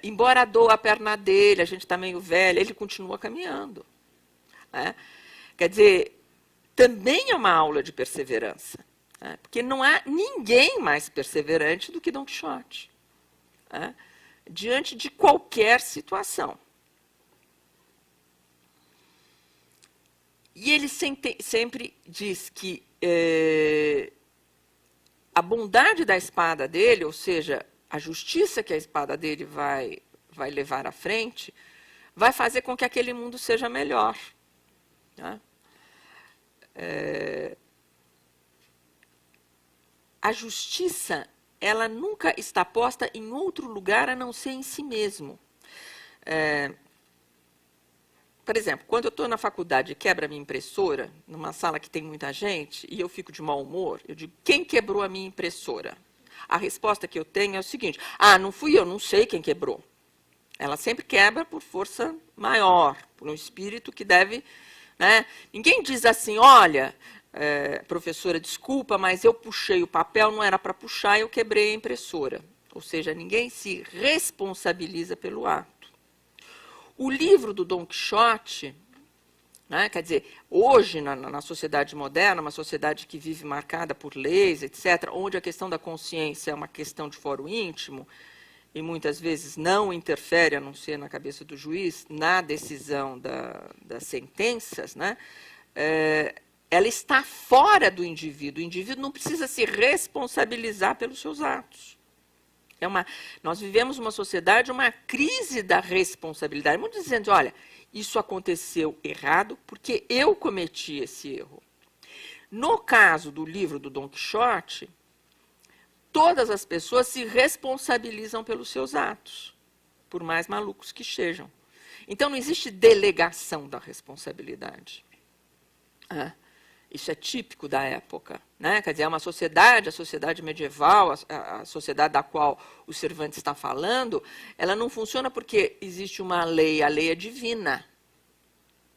embora doa a perna dele, a gente está meio velho, ele continua caminhando, né? Quer dizer, também é uma aula de perseverança, né? Porque não há ninguém mais perseverante do que Dom Quixote, né, diante de qualquer situação. E ele sempre diz que a bondade da espada dele, ou seja, a justiça que a espada dele vai levar à frente, vai fazer com que aquele mundo seja melhor, né? A justiça, ela nunca está posta em outro lugar a não ser em si mesmo. Por exemplo, quando eu estou na faculdade e quebra a minha impressora, numa sala que tem muita gente, e eu fico de mau humor, eu digo, quem quebrou a minha impressora? A resposta que eu tenho é o seguinte, não fui eu, não sei quem quebrou. Ela sempre quebra por força maior, por um espírito que deve, né? Ninguém diz assim, olha, professora, desculpa, mas eu puxei o papel, não era para puxar, eu quebrei a impressora. Ou seja, ninguém se responsabiliza pelo ato. O livro do Dom Quixote, né, quer dizer, hoje, na sociedade moderna, uma sociedade que vive marcada por leis, etc., onde a questão da consciência é uma questão de foro íntimo, e muitas vezes não interfere, a não ser na cabeça do juiz, na decisão das sentenças, né, ela está fora do indivíduo. O indivíduo não precisa se responsabilizar pelos seus atos. Nós vivemos uma sociedade, uma crise da responsabilidade. Muitos dizendo, olha, isso aconteceu errado porque eu cometi esse erro. No caso do livro do Dom Quixote, todas as pessoas se responsabilizam pelos seus atos, por mais malucos que sejam. Então, não existe delegação da responsabilidade, Isso é típico da época, né? Quer dizer, é uma sociedade, a sociedade medieval, a sociedade da qual o Cervantes está falando, ela não funciona porque existe uma lei, a lei é divina.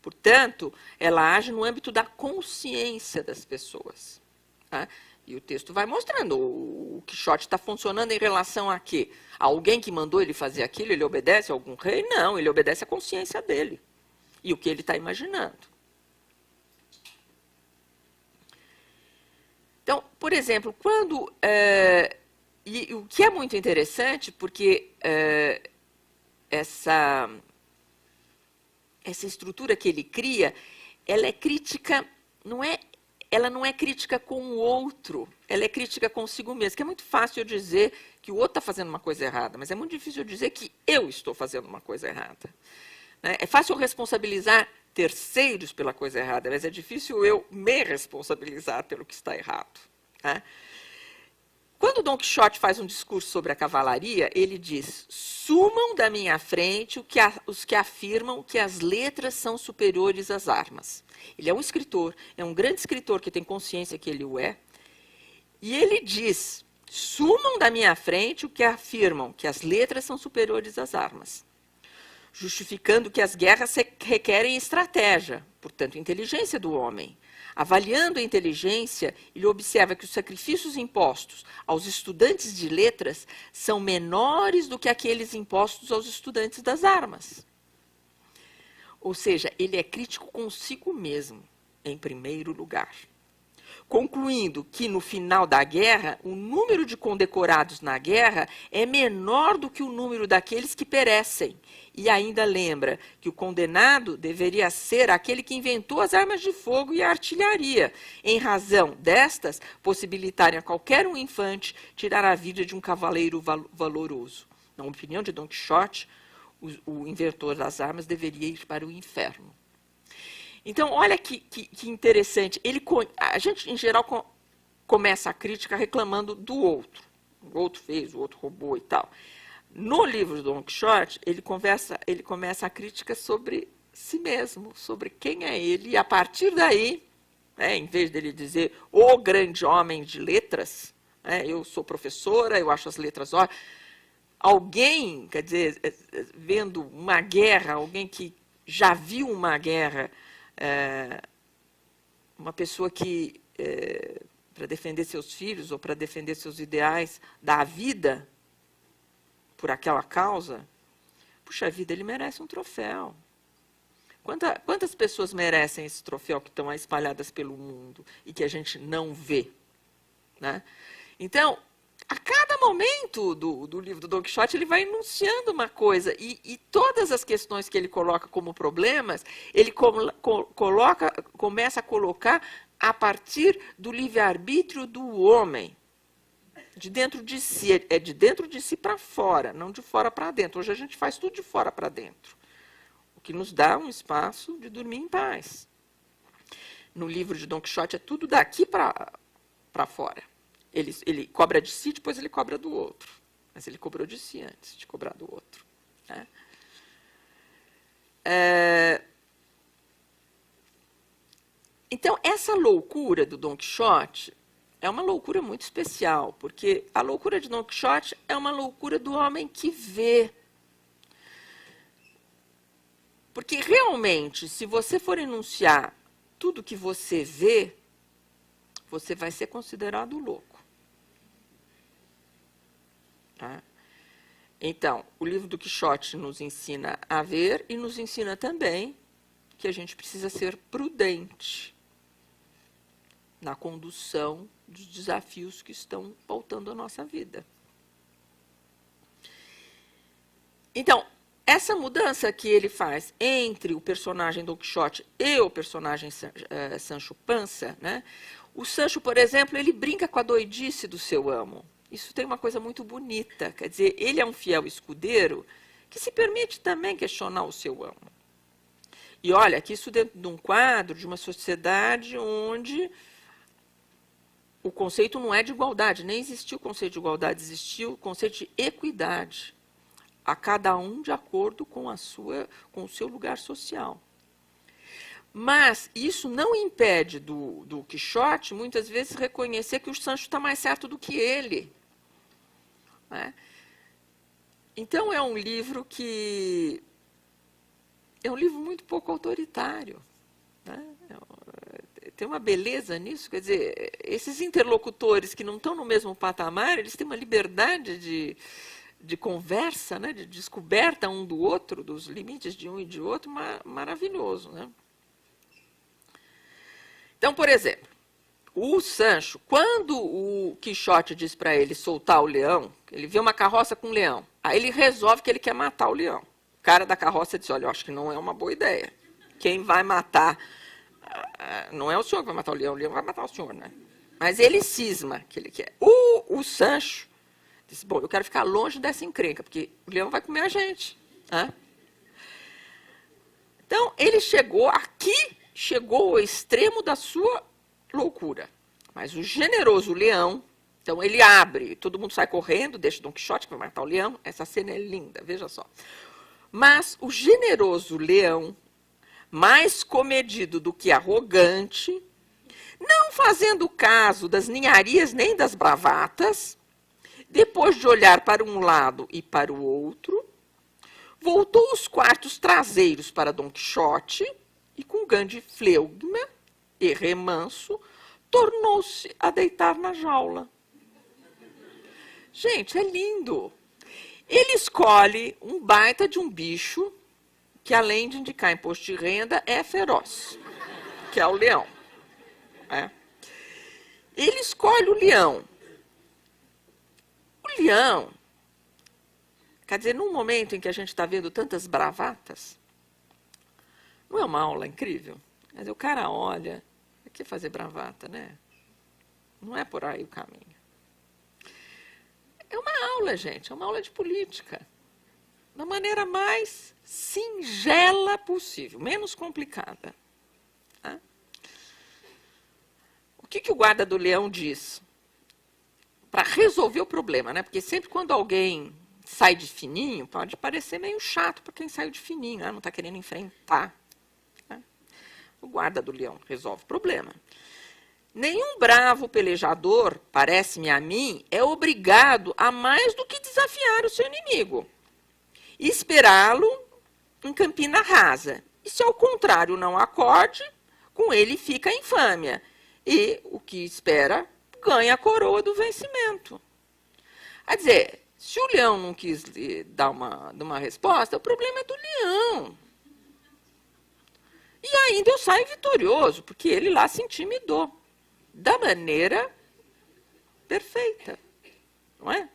Portanto, ela age no âmbito da consciência das pessoas. Tá? E o texto vai mostrando, o Quixote está funcionando em relação a quê? A alguém que mandou ele fazer aquilo, ele obedece a algum rei? Não, ele obedece à consciência dele e o que ele está imaginando. Então, por exemplo, quando... e o que é muito interessante, porque essa estrutura que ele cria, ela é crítica, ela não é crítica com o outro, ela é crítica consigo mesmo, que é muito fácil eu dizer que o outro está fazendo uma coisa errada, mas é muito difícil eu dizer que eu estou fazendo uma coisa errada. É fácil eu responsabilizar terceiros pela coisa errada, mas é difícil eu me responsabilizar pelo que está errado. Tá? Quando Dom Quixote faz um discurso sobre a cavalaria, ele diz: sumam da minha frente os que afirmam que as letras são superiores às armas. Ele é um escritor, é um grande escritor que tem consciência que ele o é, e ele diz: sumam da minha frente os que afirmam que as letras são superiores às armas, justificando que as guerras requerem estratégia, portanto, inteligência do homem. Avaliando a inteligência, ele observa que os sacrifícios impostos aos estudantes de letras são menores do que aqueles impostos aos estudantes das armas. Ou seja, ele é crítico consigo mesmo, em primeiro lugar. Concluindo que, no final da guerra, o número de condecorados na guerra é menor do que o número daqueles que perecem. E ainda lembra que o condenado deveria ser aquele que inventou as armas de fogo e a artilharia, em razão destas possibilitarem a qualquer um infante tirar a vida de um cavaleiro valoroso. Na opinião de Dom Quixote, o inventor das armas deveria ir para o inferno. Então, olha que interessante. A gente, em geral, começa a crítica reclamando do outro. O outro fez, o outro roubou e tal. No livro do Dom Quixote, ele começa a crítica sobre si mesmo, sobre quem é ele. E, a partir daí, em vez dele dizer o grande homem de letras, eu sou professora, eu acho as letras ótimas, alguém, quer dizer, vendo uma guerra, alguém que já viu uma guerra, uma pessoa que, para defender seus filhos ou para defender seus ideais, dá a vida por aquela causa, puxa vida, ele merece um troféu. Quantas pessoas merecem esse troféu que estão espalhadas pelo mundo e que a gente não vê? Né? Então, a cada momento do livro do Dom Quixote, ele vai enunciando uma coisa, e todas as questões que ele coloca como problemas, ele começa a colocar a partir do livre-arbítrio do homem, de dentro de si, é de dentro de si para fora, não de fora para dentro. Hoje a gente faz tudo de fora para dentro, o que nos dá um espaço de dormir em paz. No livro de Dom Quixote é tudo daqui para fora. Ele cobra de si, depois ele cobra do outro. Mas ele cobrou de si antes de cobrar do outro. Né? Então, essa loucura do Dom Quixote é uma loucura muito especial, porque a loucura de Dom Quixote é uma loucura do homem que vê. Porque, realmente, se você for enunciar tudo que você vê, você vai ser considerado louco. Tá? Então, o livro do Quixote nos ensina a ver e nos ensina também que a gente precisa ser prudente na condução dos desafios que estão pautando a nossa vida. Então, essa mudança que ele faz entre o personagem Dom Quixote e o personagem Sancho Panza, né? O Sancho, por exemplo, ele brinca com a doidice do seu amo. Isso tem uma coisa muito bonita, quer dizer, ele é um fiel escudeiro que se permite também questionar o seu amo. E olha, que isso dentro de um quadro de uma sociedade onde o conceito não é de igualdade, nem existiu o conceito de igualdade, existiu o conceito de equidade, a cada um de acordo com o seu lugar social. Mas isso não impede do Quixote, muitas vezes, reconhecer que o Sancho está mais certo do que ele. Né? Então, é um livro que... é um livro muito pouco autoritário. Né? Tem uma beleza nisso, quer dizer, esses interlocutores que não estão no mesmo patamar, eles têm uma liberdade de conversa, né, de descoberta um do outro, dos limites de um e de outro, maravilhoso. Né? Então, por exemplo, o Sancho, quando o Quixote diz para ele soltar o leão, ele vê uma carroça com um leão, aí ele resolve que ele quer matar o leão. O cara da carroça diz, olha, eu acho que não é uma boa ideia. Quem vai matar, não é o senhor que vai matar o leão vai matar o senhor, né? Mas ele cisma que ele quer. O Sancho disse, bom, eu quero ficar longe dessa encrenca, porque o leão vai comer a gente. Né? Então, ele chegou ao extremo da sua loucura. Mas o generoso leão, então ele abre, todo mundo sai correndo, deixa Dom Quixote que vai matar o leão. Essa cena é linda, veja só. Mas o generoso leão, mais comedido do que arrogante, não fazendo caso das ninharias nem das bravatas, depois de olhar para um lado e para o outro, voltou os quartos traseiros para Dom Quixote e, com grande fleugma e remanso, tornou-se a deitar na jaula. Gente, é lindo. Ele escolhe um baita de um bicho que, além de indicar imposto de renda, é feroz, que é o leão. É. Ele escolhe o leão. O leão, quer dizer, num momento em que a gente está vendo tantas bravatas, não é uma aula incrível? Quer dizer, o cara olha, quer fazer bravata, né? Não é por aí o caminho. É uma aula, gente, é uma aula de política. Da maneira mais singela possível, menos complicada. Tá? O que o guarda do leão diz? Para resolver o problema, né? Porque sempre quando alguém sai de fininho, pode parecer meio chato para quem saiu de fininho, né? Não está querendo enfrentar. Né? O guarda do leão resolve o problema. Nenhum bravo pelejador, parece-me a mim, é obrigado a mais do que desafiar o seu inimigo e esperá-lo em campina rasa. E se ao contrário não acorde, com ele fica a infâmia. E o que espera ganha a coroa do vencimento. Quer dizer, se o leão não quis dar uma resposta, o problema é do leão. E ainda eu saio vitorioso, porque ele lá se intimidou. Da maneira perfeita. Não é?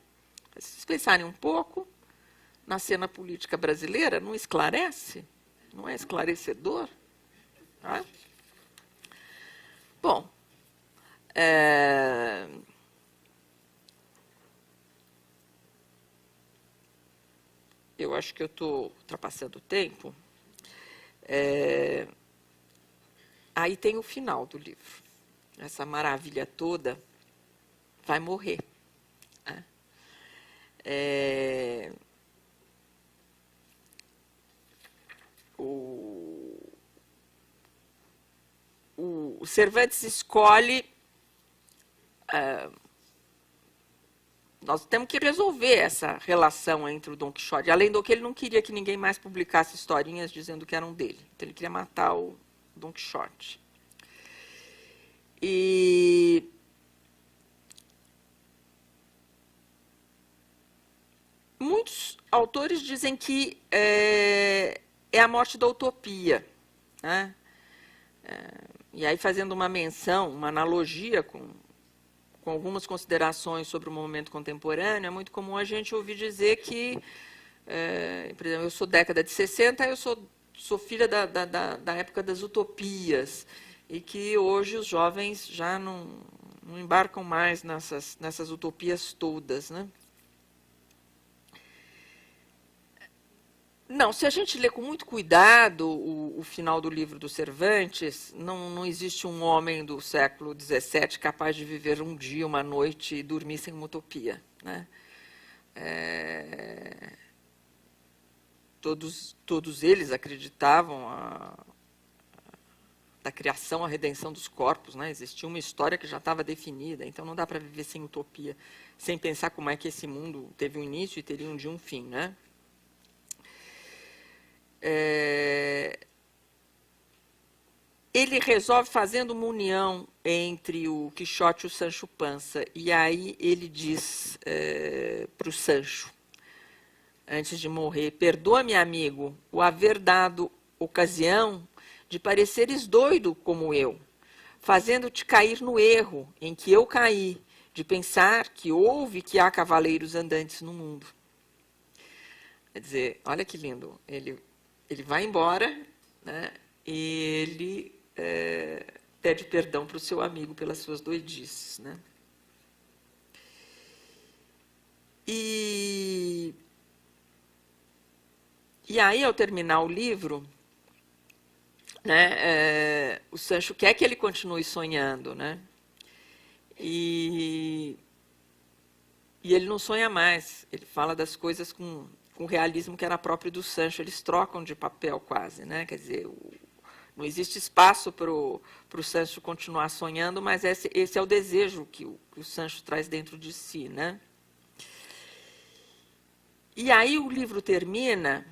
Se vocês pensarem um pouco, na cena política brasileira, não esclarece? Não é esclarecedor? Não é? Bom, eu acho que eu estou ultrapassando o tempo. Aí tem o final do livro. Essa maravilha toda vai morrer. Né? O Cervantes escolhe... nós temos que resolver essa relação entre o Dom Quixote. Além do que, ele não queria que ninguém mais publicasse historinhas dizendo que eram dele. Então, ele queria matar o Dom Quixote. E muitos autores dizem que é a morte da utopia. Né? E aí, fazendo uma menção, uma analogia com algumas considerações sobre o movimento contemporâneo, é muito comum a gente ouvir dizer que, por exemplo, eu sou década de 60, eu sou filha da época das utopias, e que hoje os jovens já não embarcam mais nessas utopias todas. Né? Não, se a gente lê com muito cuidado o final do livro do Cervantes, não existe um homem do século XVII capaz de viver um dia, uma noite e dormir sem uma utopia. Né? Todos eles acreditavam da criação à redenção dos corpos, né? Existia uma história que já estava definida, então não dá para viver sem utopia, sem pensar como é que esse mundo teve um início e teria um dia um fim, né? Ele resolve fazendo uma união entre o Quixote e o Sancho Panza, e aí ele diz para o Sancho, antes de morrer: perdoa-me, amigo, o haver dado ocasião de pareceres doido como eu, fazendo-te cair no erro em que eu caí, de pensar que houve que há cavaleiros andantes no mundo. Quer dizer, olha que lindo, ele vai embora, né, e ele pede perdão para o seu amigo pelas suas doidices, né? E aí, ao terminar o livro, né, o Sancho quer que ele continue sonhando, né? E ele não sonha mais, ele fala das coisas com o realismo que era próprio do Sancho, eles trocam de papel quase, né? Quer dizer, não existe espaço para o Sancho continuar sonhando, mas esse é o desejo que o Sancho traz dentro de si, né? E aí o livro termina,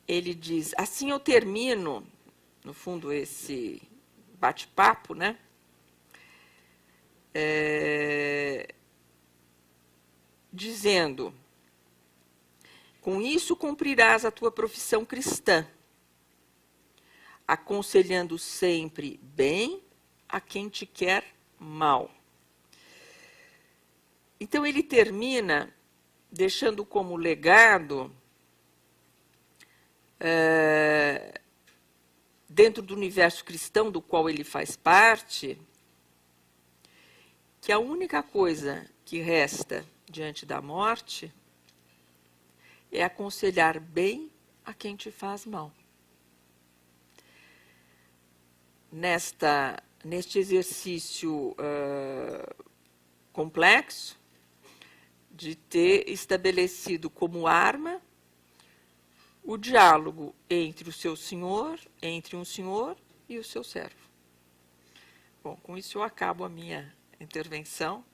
ele diz: assim eu termino, no fundo, esse bate-papo, né? Dizendo: com isso cumprirás a tua profissão cristã, aconselhando sempre bem a quem te quer mal. Então ele termina deixando como legado, dentro do universo cristão do qual ele faz parte, que a única coisa que resta diante da morte é aconselhar bem a quem te faz mal. Neste exercício complexo de ter estabelecido como arma o diálogo entre o seu senhor, entre um senhor e o seu servo. Bom, com isso eu acabo a minha intervenção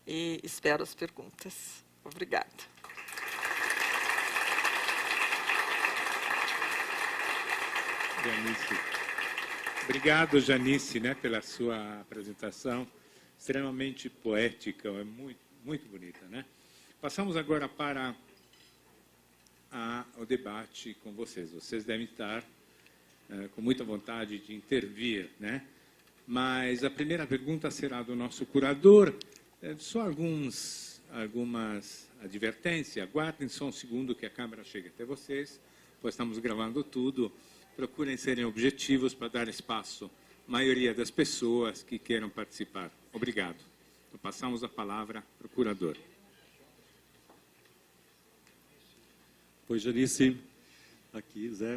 e espero as perguntas. Obrigada. Janice. Obrigado, Janice, né, pela sua apresentação, extremamente poética, é muito, muito bonita, né? Passamos agora para o debate com vocês. Vocês devem estar com muita vontade de intervir, né? Mas a primeira pergunta será do nosso curador. Só algumas advertências. Aguardem só um segundo que a câmera chegue até vocês, pois estamos gravando tudo. Procurem serem objetivos para dar espaço à maioria das pessoas que queiram participar. Obrigado. Então, passamos a palavra para o curador. Oi, Janice. Aqui, Zé.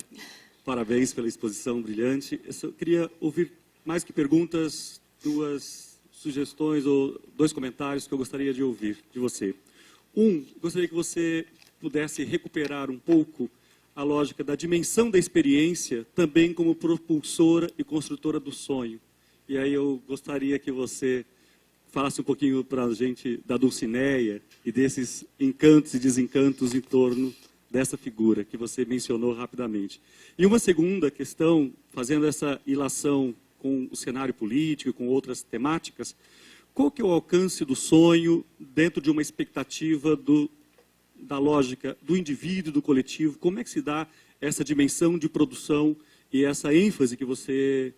Parabéns pela exposição brilhante. Eu só queria ouvir, mais que perguntas, duas sugestões ou dois comentários que eu gostaria de ouvir de você. Gostaria que você pudesse recuperar um pouco a lógica da dimensão da experiência também como propulsora e construtora do sonho. E aí eu gostaria que você falasse um pouquinho para a gente da Dulcineia e desses encantos e desencantos em torno dessa figura que você mencionou rapidamente. E uma segunda questão, fazendo essa ilação com o cenário político, com outras temáticas, qual que é o alcance do sonho dentro de uma expectativa da lógica do indivíduo, do coletivo? Como é que se dá essa dimensão de produção e essa ênfase que você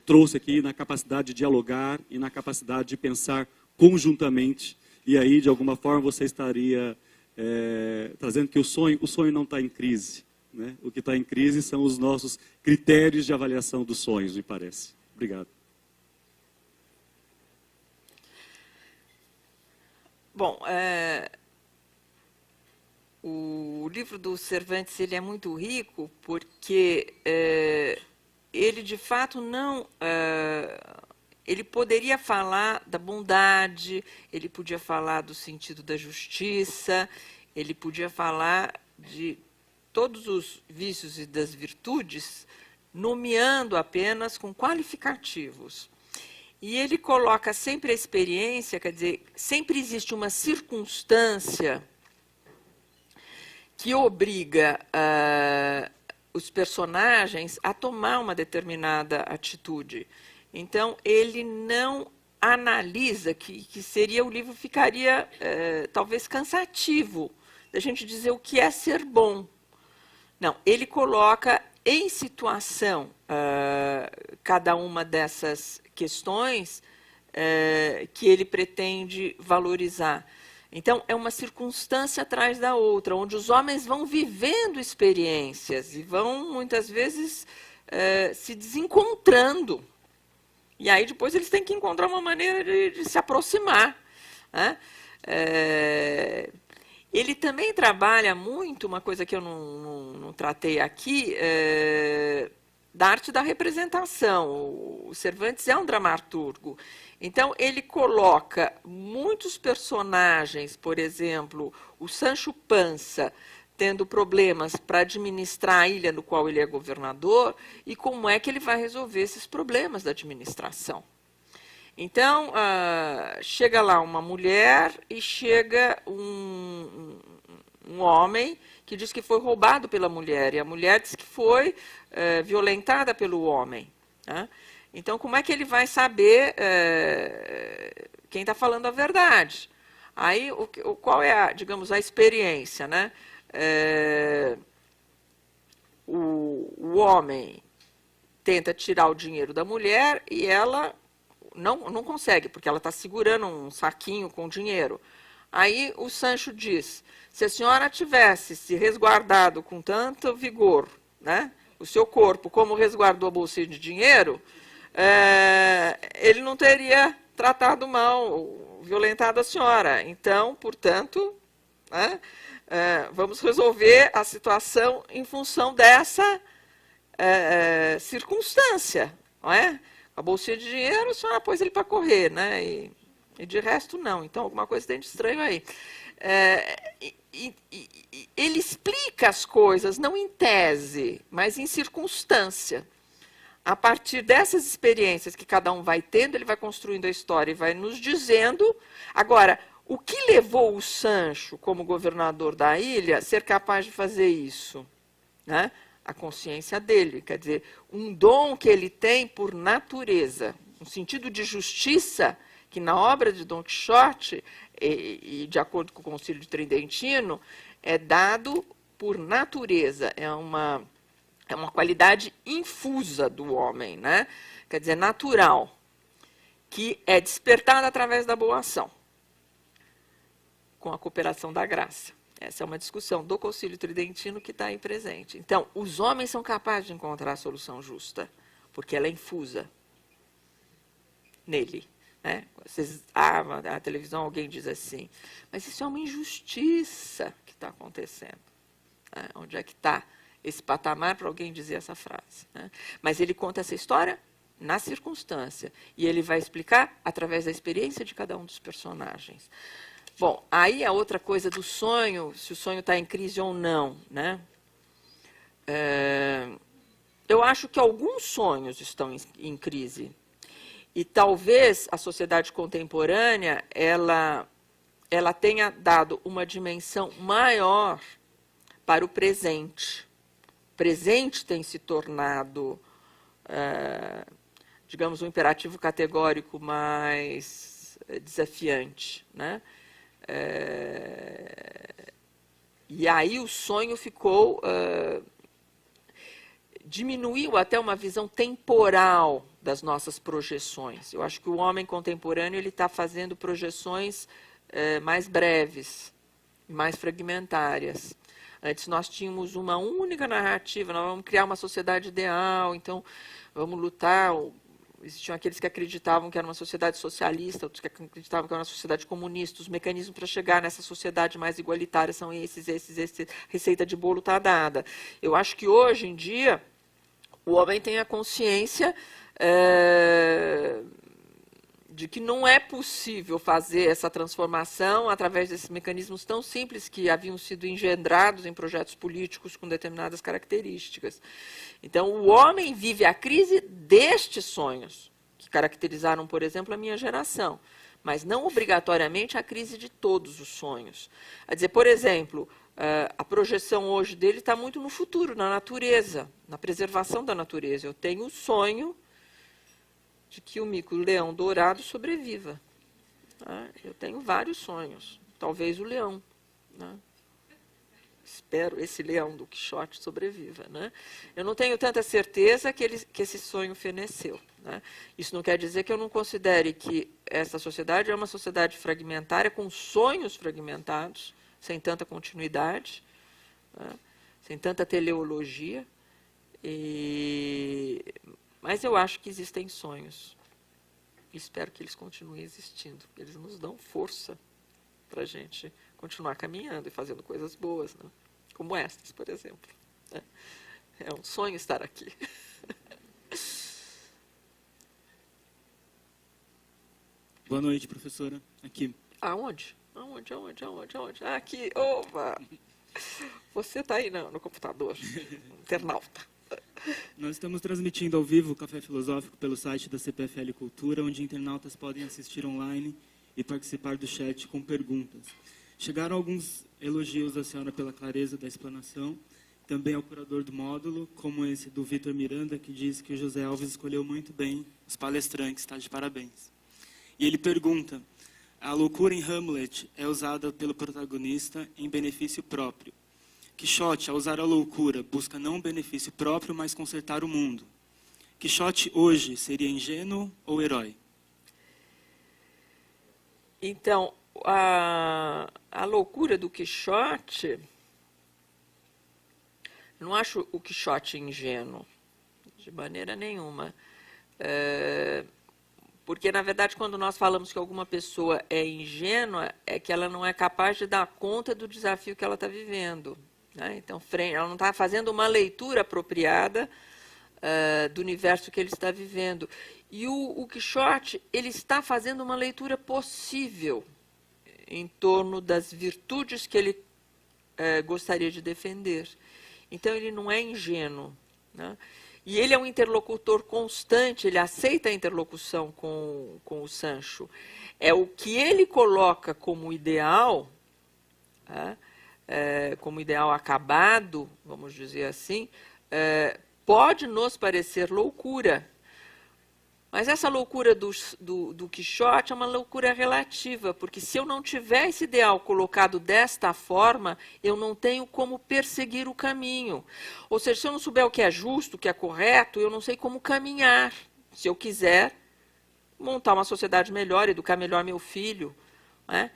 trouxe aqui na capacidade de dialogar e na capacidade de pensar conjuntamente? E aí, de alguma forma, você estaria trazendo que o sonho não está em crise, né? O que está em crise são os nossos critérios de avaliação dos sonhos, me parece. Obrigado. Bom, o livro do Cervantes ele é muito rico porque ele, de fato, não... ele poderia falar da bondade, ele podia falar do sentido da justiça, ele podia falar de todos os vícios e das virtudes nomeando apenas com qualificativos. E ele coloca sempre a experiência, quer dizer, sempre existe uma circunstância que obriga os personagens a tomar uma determinada atitude. Então, ele não analisa, que seria, o livro ficaria talvez cansativo, da gente dizer o que é ser bom. Não, ele coloca em situação cada uma dessas questões que ele pretende valorizar. Então, é uma circunstância atrás da outra, onde os homens vão vivendo experiências e vão, muitas vezes, se desencontrando. E aí, depois, eles têm que encontrar uma maneira de se aproximar, né? Ele também trabalha muito, uma coisa que eu não tratei aqui, da arte da representação. O Cervantes é um dramaturgo. Então, ele coloca muitos personagens, por exemplo, o Sancho Panza, tendo problemas para administrar a ilha no qual ele é governador, e como é que ele vai resolver esses problemas da administração. Então, chega lá uma mulher e chega um homem que diz que foi roubado pela mulher, e a mulher diz que foi violentada pelo homem, né? Então, como é que ele vai saber quem está falando a verdade? Aí, qual é, digamos, a experiência, né? O homem tenta tirar o dinheiro da mulher e ela não consegue, porque ela está segurando um saquinho com dinheiro. Aí o Sancho diz, se a senhora tivesse se resguardado com tanto vigor, né, o seu corpo, como resguardou a bolsinha de dinheiro, ele não teria tratado mal, violentado a senhora. Então, portanto, né, vamos resolver a situação em função dessa circunstância, não é? A bolsinha de dinheiro, a senhora pôs ele para correr, né? E de resto, não. Então, alguma coisa tem de estranho aí. Ele explica as coisas, não em tese, mas em circunstância. A partir dessas experiências que cada um vai tendo, ele vai construindo a história e vai nos dizendo. Agora, o que levou o Sancho, como governador da ilha, a ser capaz de fazer isso, né? A consciência dele, quer dizer, um dom que ele tem por natureza, um sentido de justiça que na obra de Dom Quixote, e de acordo com o Concílio Tridentino, é dado por natureza, é uma qualidade infusa do homem, né? Quer dizer, natural, que é despertada através da boa ação, com a cooperação da graça. Essa é uma discussão do Concílio Tridentino que está aí presente. Então, os homens são capazes de encontrar a solução justa, porque ela é infusa nele, né? Na televisão alguém diz assim, mas isso é uma injustiça que está acontecendo. Né? Onde é que está esse patamar para alguém dizer essa frase? Né? Mas ele conta essa história na circunstância, e ele vai explicar através da experiência de cada um dos personagens. Bom, aí a outra coisa do sonho, se o sonho está em crise ou não, né? Eu acho que alguns sonhos estão em crise. E talvez a sociedade contemporânea ela tenha dado uma dimensão maior para o presente. O presente tem se tornado, digamos, um imperativo categórico mais desafiante, né? E aí o sonho ficou, diminuiu até uma visão temporal das nossas projeções. Eu acho que o homem contemporâneo ele está fazendo projeções mais breves, mais fragmentárias. Antes nós tínhamos uma única narrativa, nós vamos criar uma sociedade ideal, então vamos lutar. Existiam aqueles que acreditavam que era uma sociedade socialista, outros que acreditavam que era uma sociedade comunista. Os mecanismos para chegar nessa sociedade mais igualitária são esses. Receita de bolo está dada. Eu acho que hoje em dia o homem tem a consciência de que não é possível fazer essa transformação através desses mecanismos tão simples que haviam sido engendrados em projetos políticos com determinadas características. Então, o homem vive a crise destes sonhos, que caracterizaram, por exemplo, a minha geração, mas não obrigatoriamente a crise de todos os sonhos. Quer dizer, por exemplo, a projeção hoje dele está muito no futuro, na natureza, na preservação da natureza. Eu tenho o sonho de que o mico-leão dourado sobreviva. Né? Eu tenho vários sonhos. Talvez o leão. Né? Espero esse leão do Quixote sobreviva. Né? Eu não tenho tanta certeza que esse sonho feneceu. Né? Isso não quer dizer que eu não considere que essa sociedade é uma sociedade fragmentária, com sonhos fragmentados, sem tanta continuidade, né? Sem tanta teleologia. Mas eu acho que existem sonhos. Espero que eles continuem existindo. Eles nos dão força para a gente continuar caminhando e fazendo coisas boas, né? Como estas, por exemplo. Né? É um sonho estar aqui. Boa noite, professora. Aqui. Aonde? Aonde? Ah, aqui. Opa! Você está aí no computador, internauta. Nós estamos transmitindo ao vivo o Café Filosófico pelo site da CPFL Cultura, onde internautas podem assistir online e participar do chat com perguntas. Chegaram alguns elogios à senhora pela clareza da explanação, também ao curador do módulo, como esse do Vitor Miranda, que diz que o José Alves escolheu muito bem os palestrantes, está de parabéns. E ele pergunta: a loucura em Hamlet é usada pelo protagonista em benefício próprio. Quixote, ao usar a loucura, busca não um benefício próprio, mas consertar o mundo. Quixote hoje seria ingênuo ou herói? Então, a loucura do Quixote, eu não acho o Quixote ingênuo, de maneira nenhuma. Porque, na verdade, quando nós falamos que alguma pessoa é ingênua, é que ela não é capaz de dar conta do desafio que ela está vivendo. Né? Então, ela não está fazendo uma leitura apropriada do universo que ele está vivendo. E o Quixote, ele está fazendo uma leitura possível em torno das virtudes que ele gostaria de defender. Então, ele não é ingênuo. Né? E ele é um interlocutor constante, ele aceita a interlocução com o Sancho. É o que ele coloca como ideal, como ideal acabado, vamos dizer assim, pode nos parecer loucura. Mas essa loucura do Quixote é uma loucura relativa, porque se eu não tiver esse ideal colocado desta forma, eu não tenho como perseguir o caminho. Ou seja, se eu não souber o que é justo, o que é correto, eu não sei como caminhar. Se eu quiser montar uma sociedade melhor, educar melhor meu filho. Né?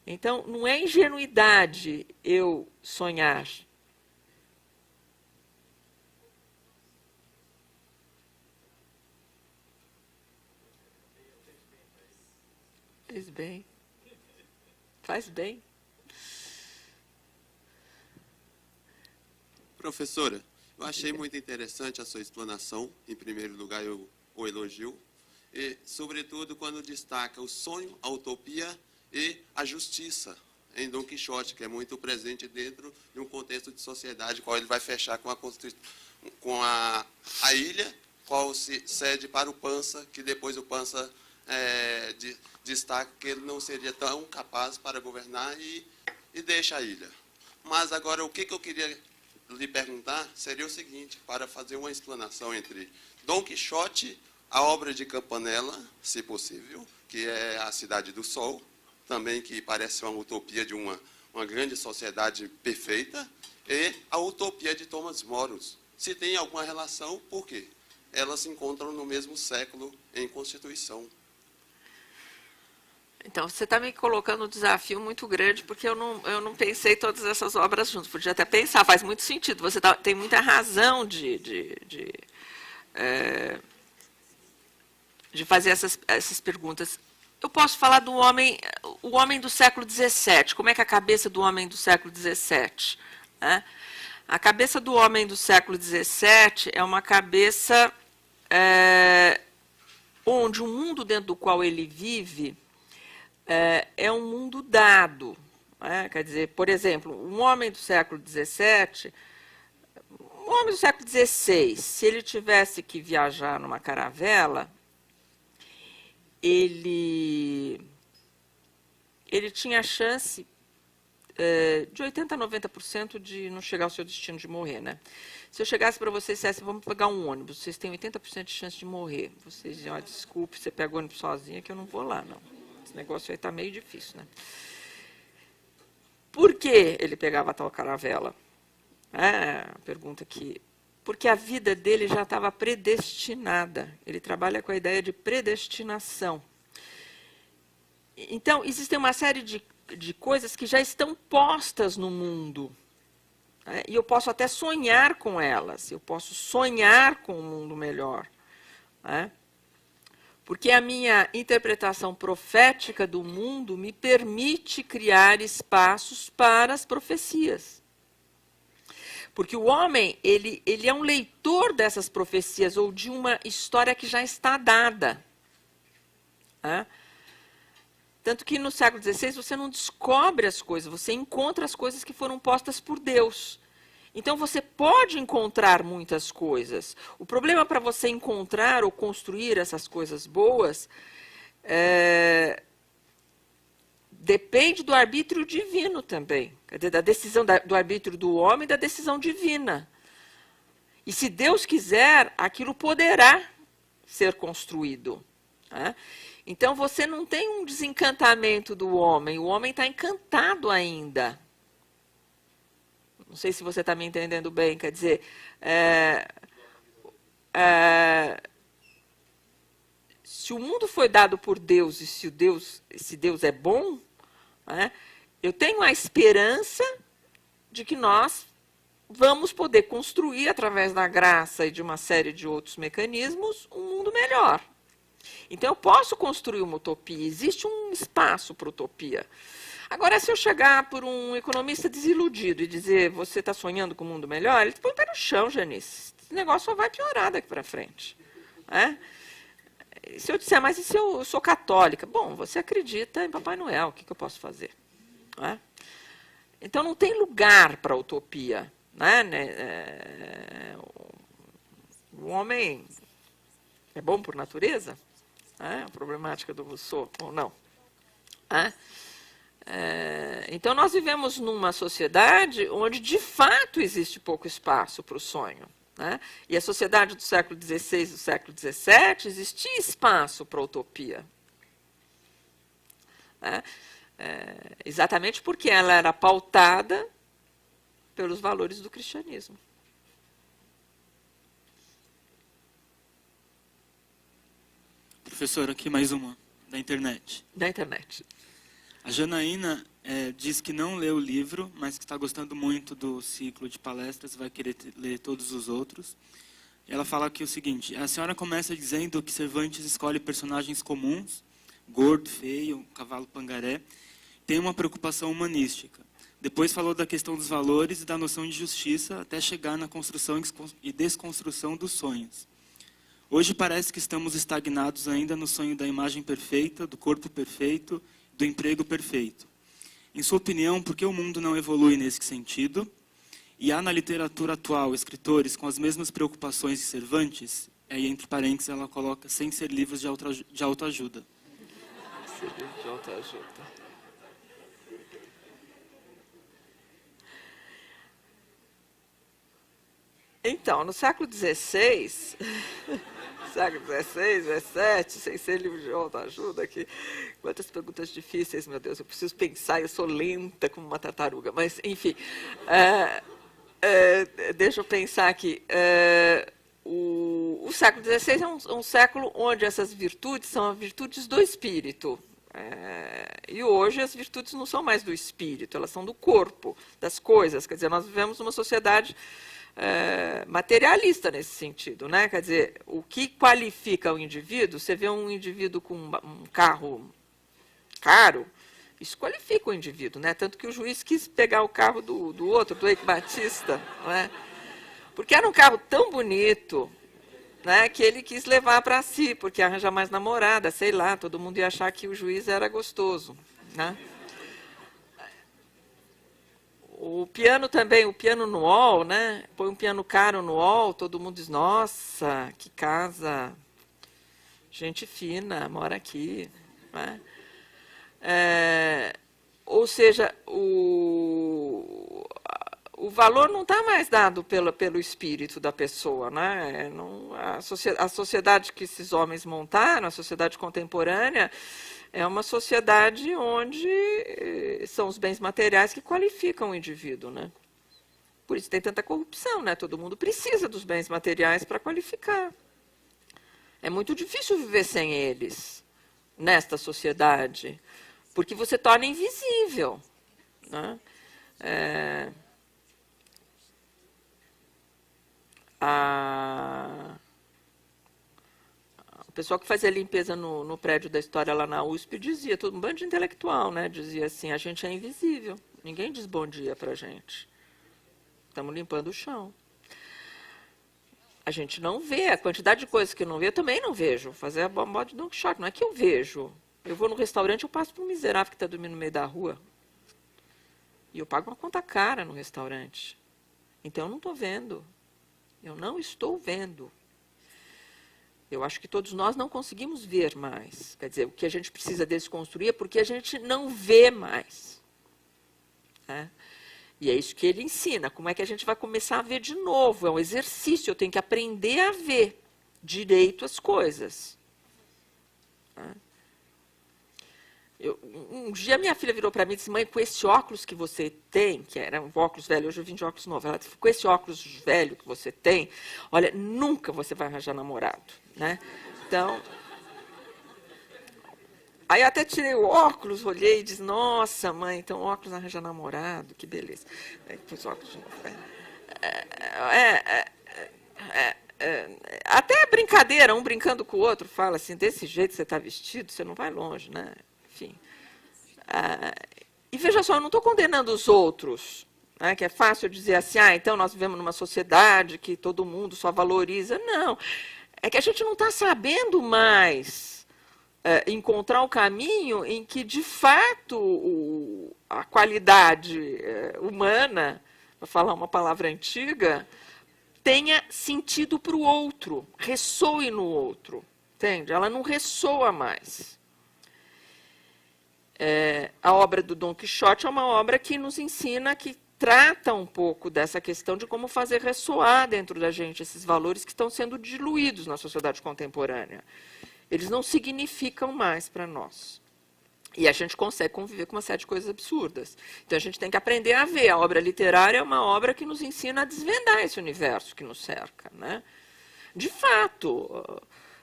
Então, não é ingenuidade eu sonhar. Faz bem. Faz bem. Professora, eu achei muito interessante a sua explanação. Em primeiro lugar, eu o elogio. E, sobretudo, quando destaca o sonho, a utopia e a justiça em Dom Quixote, que é muito presente dentro de um contexto de sociedade, qual ele vai fechar com a ilha, qual se cede para o Pança, que depois o Pança destaca que ele não seria tão capaz para governar e deixa a ilha. Mas agora o que eu queria lhe perguntar seria o seguinte, para fazer uma explanação entre Dom Quixote, a obra de Campanella, se possível, que é a Cidade do Sol, também que parece uma utopia de uma grande sociedade perfeita, e a utopia de Thomas More. Se tem alguma relação, por quê? Elas se encontram no mesmo século em Constituição. Então, você está me colocando um desafio muito grande, porque eu não pensei todas essas obras juntas. Podia até pensar, faz muito sentido. Você tem muita razão de fazer essas perguntas. Eu posso falar do o homem do século XVII. Como é que é a cabeça do homem do século XVII? Né? A cabeça do homem do século XVII é uma cabeça onde o mundo dentro do qual ele vive é um mundo dado. Quer dizer, por exemplo, um homem do século XVII, um homem do século XVI, se ele tivesse que viajar numa caravela, ele tinha a chance de 80% a 90% de não chegar ao seu destino, de morrer, né? Se eu chegasse para vocês e dissesse, vamos pegar um ônibus, vocês têm 80% de chance de morrer. Vocês diziam, desculpe, você pega o ônibus sozinha que eu não vou lá, não. Esse negócio aí está meio difícil, né? Por que ele pegava a tal caravela? A pergunta que... Porque a vida dele já estava predestinada. Ele trabalha com a ideia de predestinação. Então, existem uma série de coisas que já estão postas no mundo. E eu posso até sonhar com elas. Eu posso sonhar com um mundo melhor. Porque a minha interpretação profética do mundo me permite criar espaços para as profecias. Porque o homem, ele é um leitor dessas profecias ou de uma história que já está dada. Tanto que no século XVI você não descobre as coisas, você encontra as coisas que foram postas por Deus. Então você pode encontrar muitas coisas. O problema para você encontrar ou construir essas coisas boas depende do arbítrio divino também. Quer dizer, da decisão do arbítrio do homem e da decisão divina. E se Deus quiser, aquilo poderá ser construído. Então você não tem um desencantamento do homem, o homem está encantado ainda. Não sei se você está me entendendo bem, quer dizer, se o mundo foi dado por Deus e se Deus é bom, eu tenho a esperança de que nós vamos poder construir, através da graça e de uma série de outros mecanismos, um mundo melhor. Então, eu posso construir uma utopia, existe um espaço para utopia. Agora, se eu chegar por um economista desiludido e dizer, você está sonhando com um mundo melhor, ele põe o pé no chão, Janice. Esse negócio só vai piorar daqui para frente. Se eu disser, mas e se eu sou católica? Bom, você acredita em Papai Noel, o que eu posso fazer? Então, não tem lugar para utopia. O homem é bom por natureza? A problemática do Rousseau, ou não? Então, nós vivemos numa sociedade onde, de fato, existe pouco espaço para o sonho. E a sociedade do século XVI e do século XVII existia espaço para a utopia. Exatamente porque ela era pautada pelos valores do cristianismo. Professor, aqui mais uma, da internet. Da internet. A Janaína diz que não leu o livro, mas que está gostando muito do ciclo de palestras, vai querer ler todos os outros. Ela fala aqui o seguinte, a senhora começa dizendo que Cervantes escolhe personagens comuns, gordo, feio, cavalo pangaré, tem uma preocupação humanística. Depois falou da questão dos valores e da noção de justiça, até chegar na construção e desconstrução dos sonhos. Hoje parece que estamos estagnados ainda no sonho da imagem perfeita, do corpo perfeito, do emprego perfeito. Em sua opinião, por que o mundo não evolui nesse sentido? E há na literatura atual escritores com as mesmas preocupações de Cervantes? Aí, entre parênteses, ela coloca, sem ser livros de autoajuda. Ser livro de autoajuda. Então, no século XVI, século XVI, XVII, sem ser livro de autoajuda, aqui, quantas perguntas difíceis, meu Deus, eu preciso pensar, eu sou lenta como uma tartaruga, mas, enfim, deixa eu pensar aqui. O século XVI é um século onde essas virtudes são as virtudes do espírito. E hoje as virtudes não são mais do espírito, elas são do corpo, das coisas. Quer dizer, nós vivemos numa sociedade materialista nesse sentido, né? Quer dizer, o que qualifica o indivíduo, você vê um indivíduo com um carro caro, isso qualifica o indivíduo, né? Tanto que o juiz quis pegar o carro do outro, do Eike Batista, não é? Porque era um carro tão bonito, né, que ele quis levar para si, porque arranjar mais namorada, sei lá, todo mundo ia achar que o juiz era gostoso, né? O piano também, o piano no hall, né? Põe um piano caro no hall, todo mundo diz, nossa, que casa, gente fina, mora aqui, né? Ou seja, o valor não está mais dado pelo espírito da pessoa, né? A sociedade que esses homens montaram, a sociedade contemporânea, é uma sociedade onde são os bens materiais que qualificam o indivíduo, né? Por isso tem tanta corrupção, né? Todo mundo precisa dos bens materiais para qualificar. É muito difícil viver sem eles nesta sociedade, porque você torna invisível, né? O pessoal que fazia limpeza no prédio da História lá na USP dizia, todo um bando de intelectual, né? Dizia assim, a gente é invisível, ninguém diz bom dia para a gente. Estamos limpando o chão. A gente não vê, a quantidade de coisas que eu não vejo, eu também não vejo. Fazer a bomba de Don Quixote, não é que eu vejo. Eu vou no restaurante, eu passo por um miserável que está dormindo no meio da rua. E eu pago uma conta cara no restaurante. Então eu não estou vendo. Eu não estou vendo. Eu acho que todos nós não conseguimos ver mais. Quer dizer, o que a gente precisa desconstruir é porque a gente não vê mais. Né? E é isso que ele ensina. Como é que a gente vai começar a ver de novo? É um exercício, eu tenho que aprender a ver direito as coisas. Né? Um dia minha filha virou para mim e disse, mãe, com esse óculos que você tem, que era um óculos velho, hoje eu vim de óculos novo, ela disse, com esse óculos velho que você tem, olha, nunca você vai arranjar namorado. Né? Então, aí eu até tirei o óculos, olhei e disse, nossa, mãe, então óculos arranja namorado, que beleza. Aí pus óculos de novo. Até brincadeira, um brincando com o outro, fala assim, desse jeito você está vestido, você não vai longe, né? Enfim. E veja só, eu não estou condenando os outros, né, que é fácil dizer assim, então nós vivemos numa sociedade que todo mundo só valoriza. Não, é que a gente não está sabendo mais encontrar o caminho em que, de fato, a qualidade humana, para falar uma palavra antiga, tenha sentido para o outro, ressoe no outro, entende? Ela não ressoa mais. A obra do Don Quixote é uma obra que nos ensina, que trata um pouco dessa questão de como fazer ressoar dentro da gente esses valores que estão sendo diluídos na sociedade contemporânea. Eles não significam mais para nós. E a gente consegue conviver com uma série de coisas absurdas. Então, a gente tem que aprender a ver. A obra literária é uma obra que nos ensina a desvendar esse universo que nos cerca. Né? De fato,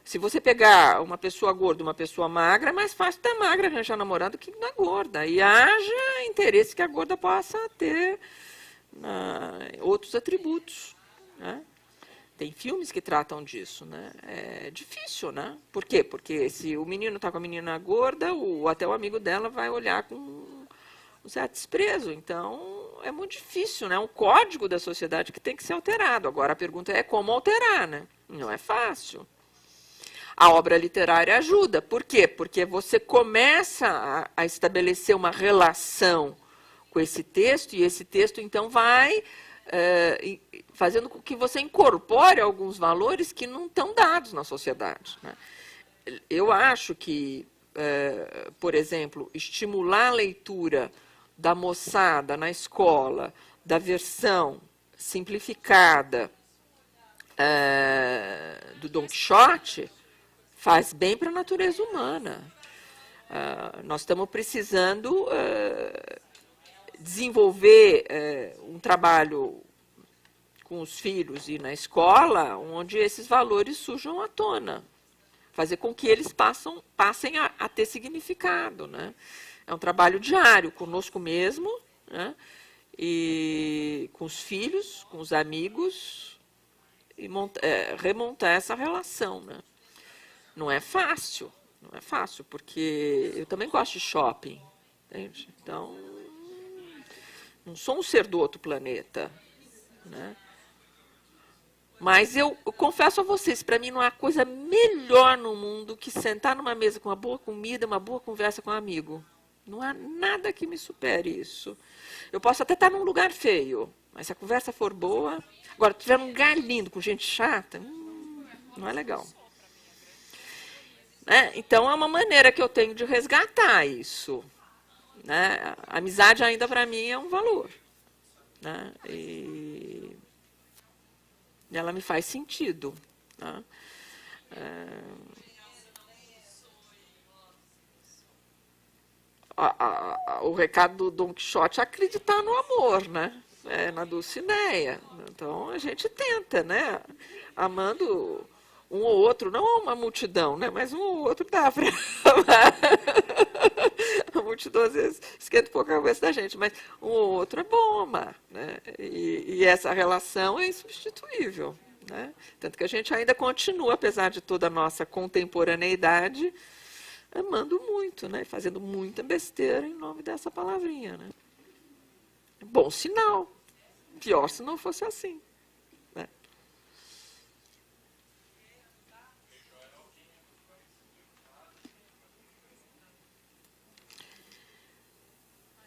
se você pegar uma pessoa gorda e uma pessoa magra, é mais fácil da magra arranjar namorado que da gorda. E haja interesse que a gorda possa ter outros atributos. Né? Tem filmes que tratam disso. Né? É difícil, né? Por quê? Porque se o menino está com a menina gorda, até o amigo dela vai olhar com um certo desprezo. Então, é muito difícil. Né? É um código da sociedade que tem que ser alterado. Agora, a pergunta é como alterar. Né? Não é fácil. A obra literária ajuda. Por quê? Porque você começa a estabelecer uma relação com esse texto, e esse texto, então, vai fazendo com que você incorpore alguns valores que não estão dados na sociedade. Né? Eu acho que, por exemplo, estimular a leitura da moçada na escola, da versão simplificada do Don Quixote, faz bem para a natureza humana. Nós estamos precisando desenvolver um trabalho com os filhos e na escola, onde esses valores surjam à tona. Fazer com que eles passem a ter significado. Né? É um trabalho diário, conosco mesmo, né? E com os filhos, com os amigos, e remontar essa relação. Né? Não é fácil, porque eu também gosto de shopping. Entende? Então, não sou um ser do outro planeta. Né? Mas eu confesso a vocês, para mim não há coisa melhor no mundo que sentar numa mesa com uma boa comida, uma boa conversa com um amigo. Não há nada que me supere isso. Eu posso até estar num lugar feio, mas se a conversa for boa... Agora, se tiver um lugar lindo com gente chata, não é legal. Né? Então, é uma maneira que eu tenho de resgatar isso. Né? A amizade ainda, para mim, é um valor. Né? E ela me faz sentido. Né? O recado do Dom Quixote é acreditar no amor, né? Na Dulcinea. Então, a gente tenta, né? Amando um ou outro, não uma multidão, né? Mas um ou outro dá para amar. A multidão, às vezes, esquenta um pouco a cabeça da gente, mas um ou outro é bom amar. Né? E essa relação é insubstituível. Né? Tanto que a gente ainda continua, apesar de toda a nossa contemporaneidade, amando muito, né? Fazendo muita besteira em nome dessa palavrinha. Né? Bom sinal. Pior se não fosse assim. Né?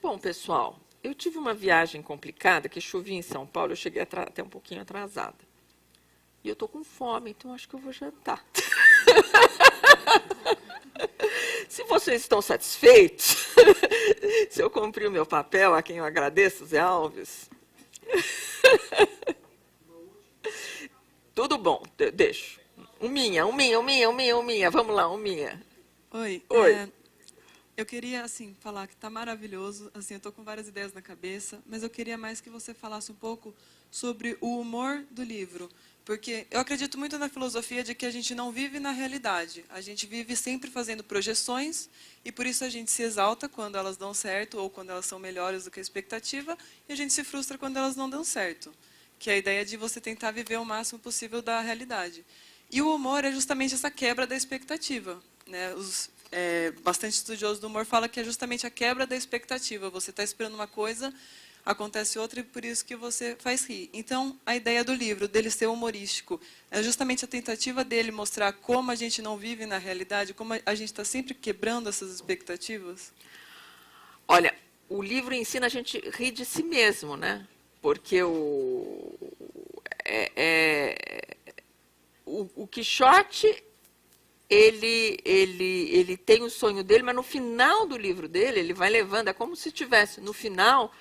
Bom, pessoal, eu tive uma viagem complicada, que chovia em São Paulo, eu cheguei até um pouquinho atrasada. E eu estou com fome, então acho que eu vou jantar. Se vocês estão satisfeitos, se eu cumpri o meu papel, a quem eu agradeço, Zé Alves. Tudo bom, deixo. Uminha. Vamos lá, Uminha. Oi. Oi. Eu queria, assim, falar que está maravilhoso. Assim, eu estou com várias ideias na cabeça, mas eu queria mais que você falasse um pouco sobre o humor do livro. Porque eu acredito muito na filosofia de que a gente não vive na realidade. A gente vive sempre fazendo projeções e por isso a gente se exalta quando elas dão certo ou quando elas são melhores do que a expectativa e a gente se frustra quando elas não dão certo. Que é a ideia de você tentar viver o máximo possível da realidade. E o humor é justamente essa quebra da expectativa. Né? Bastante estudiosos do humor falam que é justamente a quebra da expectativa. Você está esperando uma coisa, acontece outra e por isso que você faz rir. Então, a ideia do livro, dele ser humorístico, é justamente a tentativa dele mostrar como a gente não vive na realidade, como a gente está sempre quebrando essas expectativas. Olha, o livro ensina a gente a rir de si mesmo, né? Porque o Quixote, ele tem o sonho dele, mas no final do livro dele, ele vai levando, é como se tivesse, no final,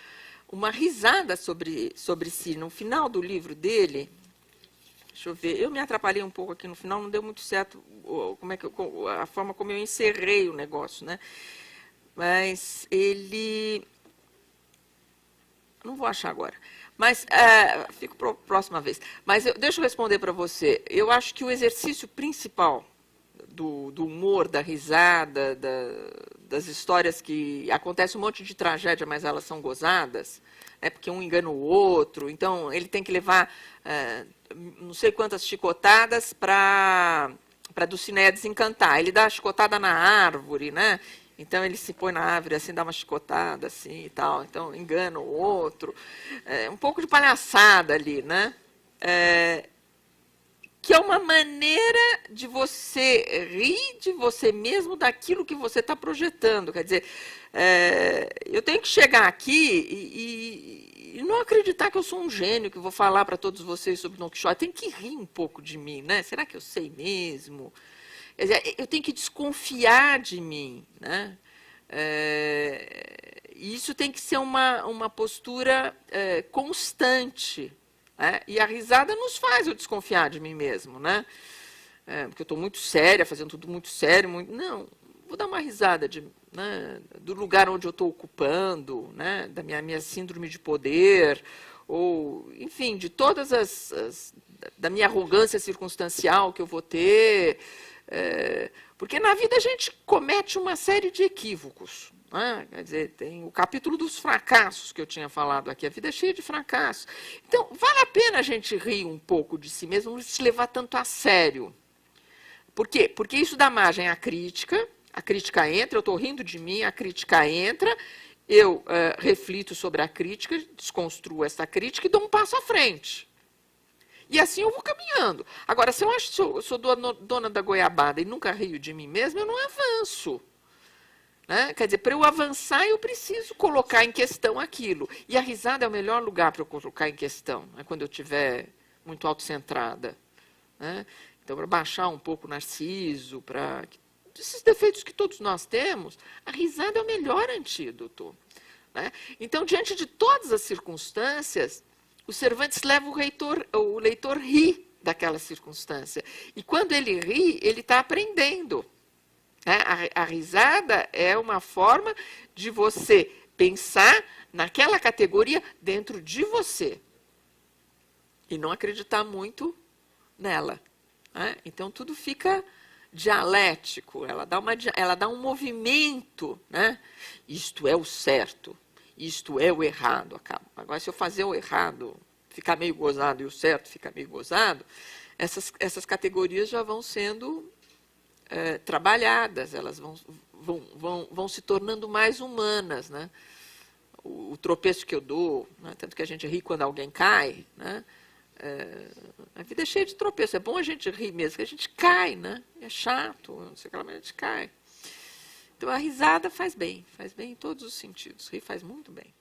uma risada sobre si. No final do livro dele, deixa eu ver, eu me atrapalhei um pouco aqui no final, não deu muito certo a forma como eu encerrei o negócio, né? Mas ele... Não vou achar agora. Mas fico para a próxima vez. Mas deixa eu responder para você. Eu acho que o exercício principal do humor, da risada, das histórias que acontece um monte de tragédia, mas elas são gozadas, né, porque um engana o outro. Então, ele tem que levar não sei quantas chicotadas para Dulcinea desencantar. Ele dá a chicotada na árvore, né? Então, ele se põe na árvore, assim, dá uma chicotada, assim, e tal. Então, engana o outro. Um pouco de palhaçada ali, né? Que é uma maneira de você rir de você mesmo daquilo que você está projetando. Quer dizer, eu tenho que chegar aqui e não acreditar que eu sou um gênio, que vou falar para todos vocês sobre Don Quixote. Tem que rir um pouco de mim, né? Será que eu sei mesmo? Quer dizer, eu tenho que desconfiar de mim, né? E isso tem que ser uma postura constante. Né? E a risada nos faz eu desconfiar de mim mesmo. Né? Porque eu estou muito séria, fazendo tudo muito sério. Não, vou dar uma risada né, do lugar onde eu estou ocupando, né, da minha síndrome de poder, ou, enfim, de todas da minha arrogância circunstancial que eu vou ter. Porque na vida a gente comete uma série de equívocos. Né? Quer dizer, tem o capítulo dos fracassos que eu tinha falado aqui. A vida é cheia de fracassos. Então, vale a pena a gente rir um pouco de si mesmo, não se levar tanto a sério. Por quê? Porque isso dá margem à crítica. A crítica entra, eu estou rindo de mim, a crítica entra, eu reflito sobre a crítica, desconstruo essa crítica e dou um passo à frente. E assim eu vou caminhando. Agora, se eu acho que eu sou dona da goiabada e nunca rio de mim mesma, eu não avanço. Né? Quer dizer, para eu avançar, eu preciso colocar em questão aquilo. E a risada é o melhor lugar para eu colocar em questão, né? Quando eu estiver muito autocentrada. Né? Então, para baixar um pouco o narciso, para esses defeitos que todos nós temos, a risada é o melhor antídoto. Né? Então, diante de todas as circunstâncias, o Cervantes leva o leitor rir daquela circunstância. E quando ele ri, ele está aprendendo. Né? A risada é uma forma de você pensar naquela categoria dentro de você. E não acreditar muito nela. Né? Então, tudo fica dialético. Ela dá um movimento. Né? Isto é o certo. Isto é o errado. Agora, se eu fazer o errado ficar meio gozado e o certo ficar meio gozado, essas categorias já vão sendo trabalhadas, elas vão se tornando mais humanas. Né? O tropeço que eu dou, né? Tanto que a gente ri quando alguém cai, né? A vida é cheia de tropeços, é bom a gente rir mesmo, que a gente cai, né? É chato, não sei o que lá, mas a gente cai. Então, a risada faz bem em todos os sentidos. Rir faz muito bem.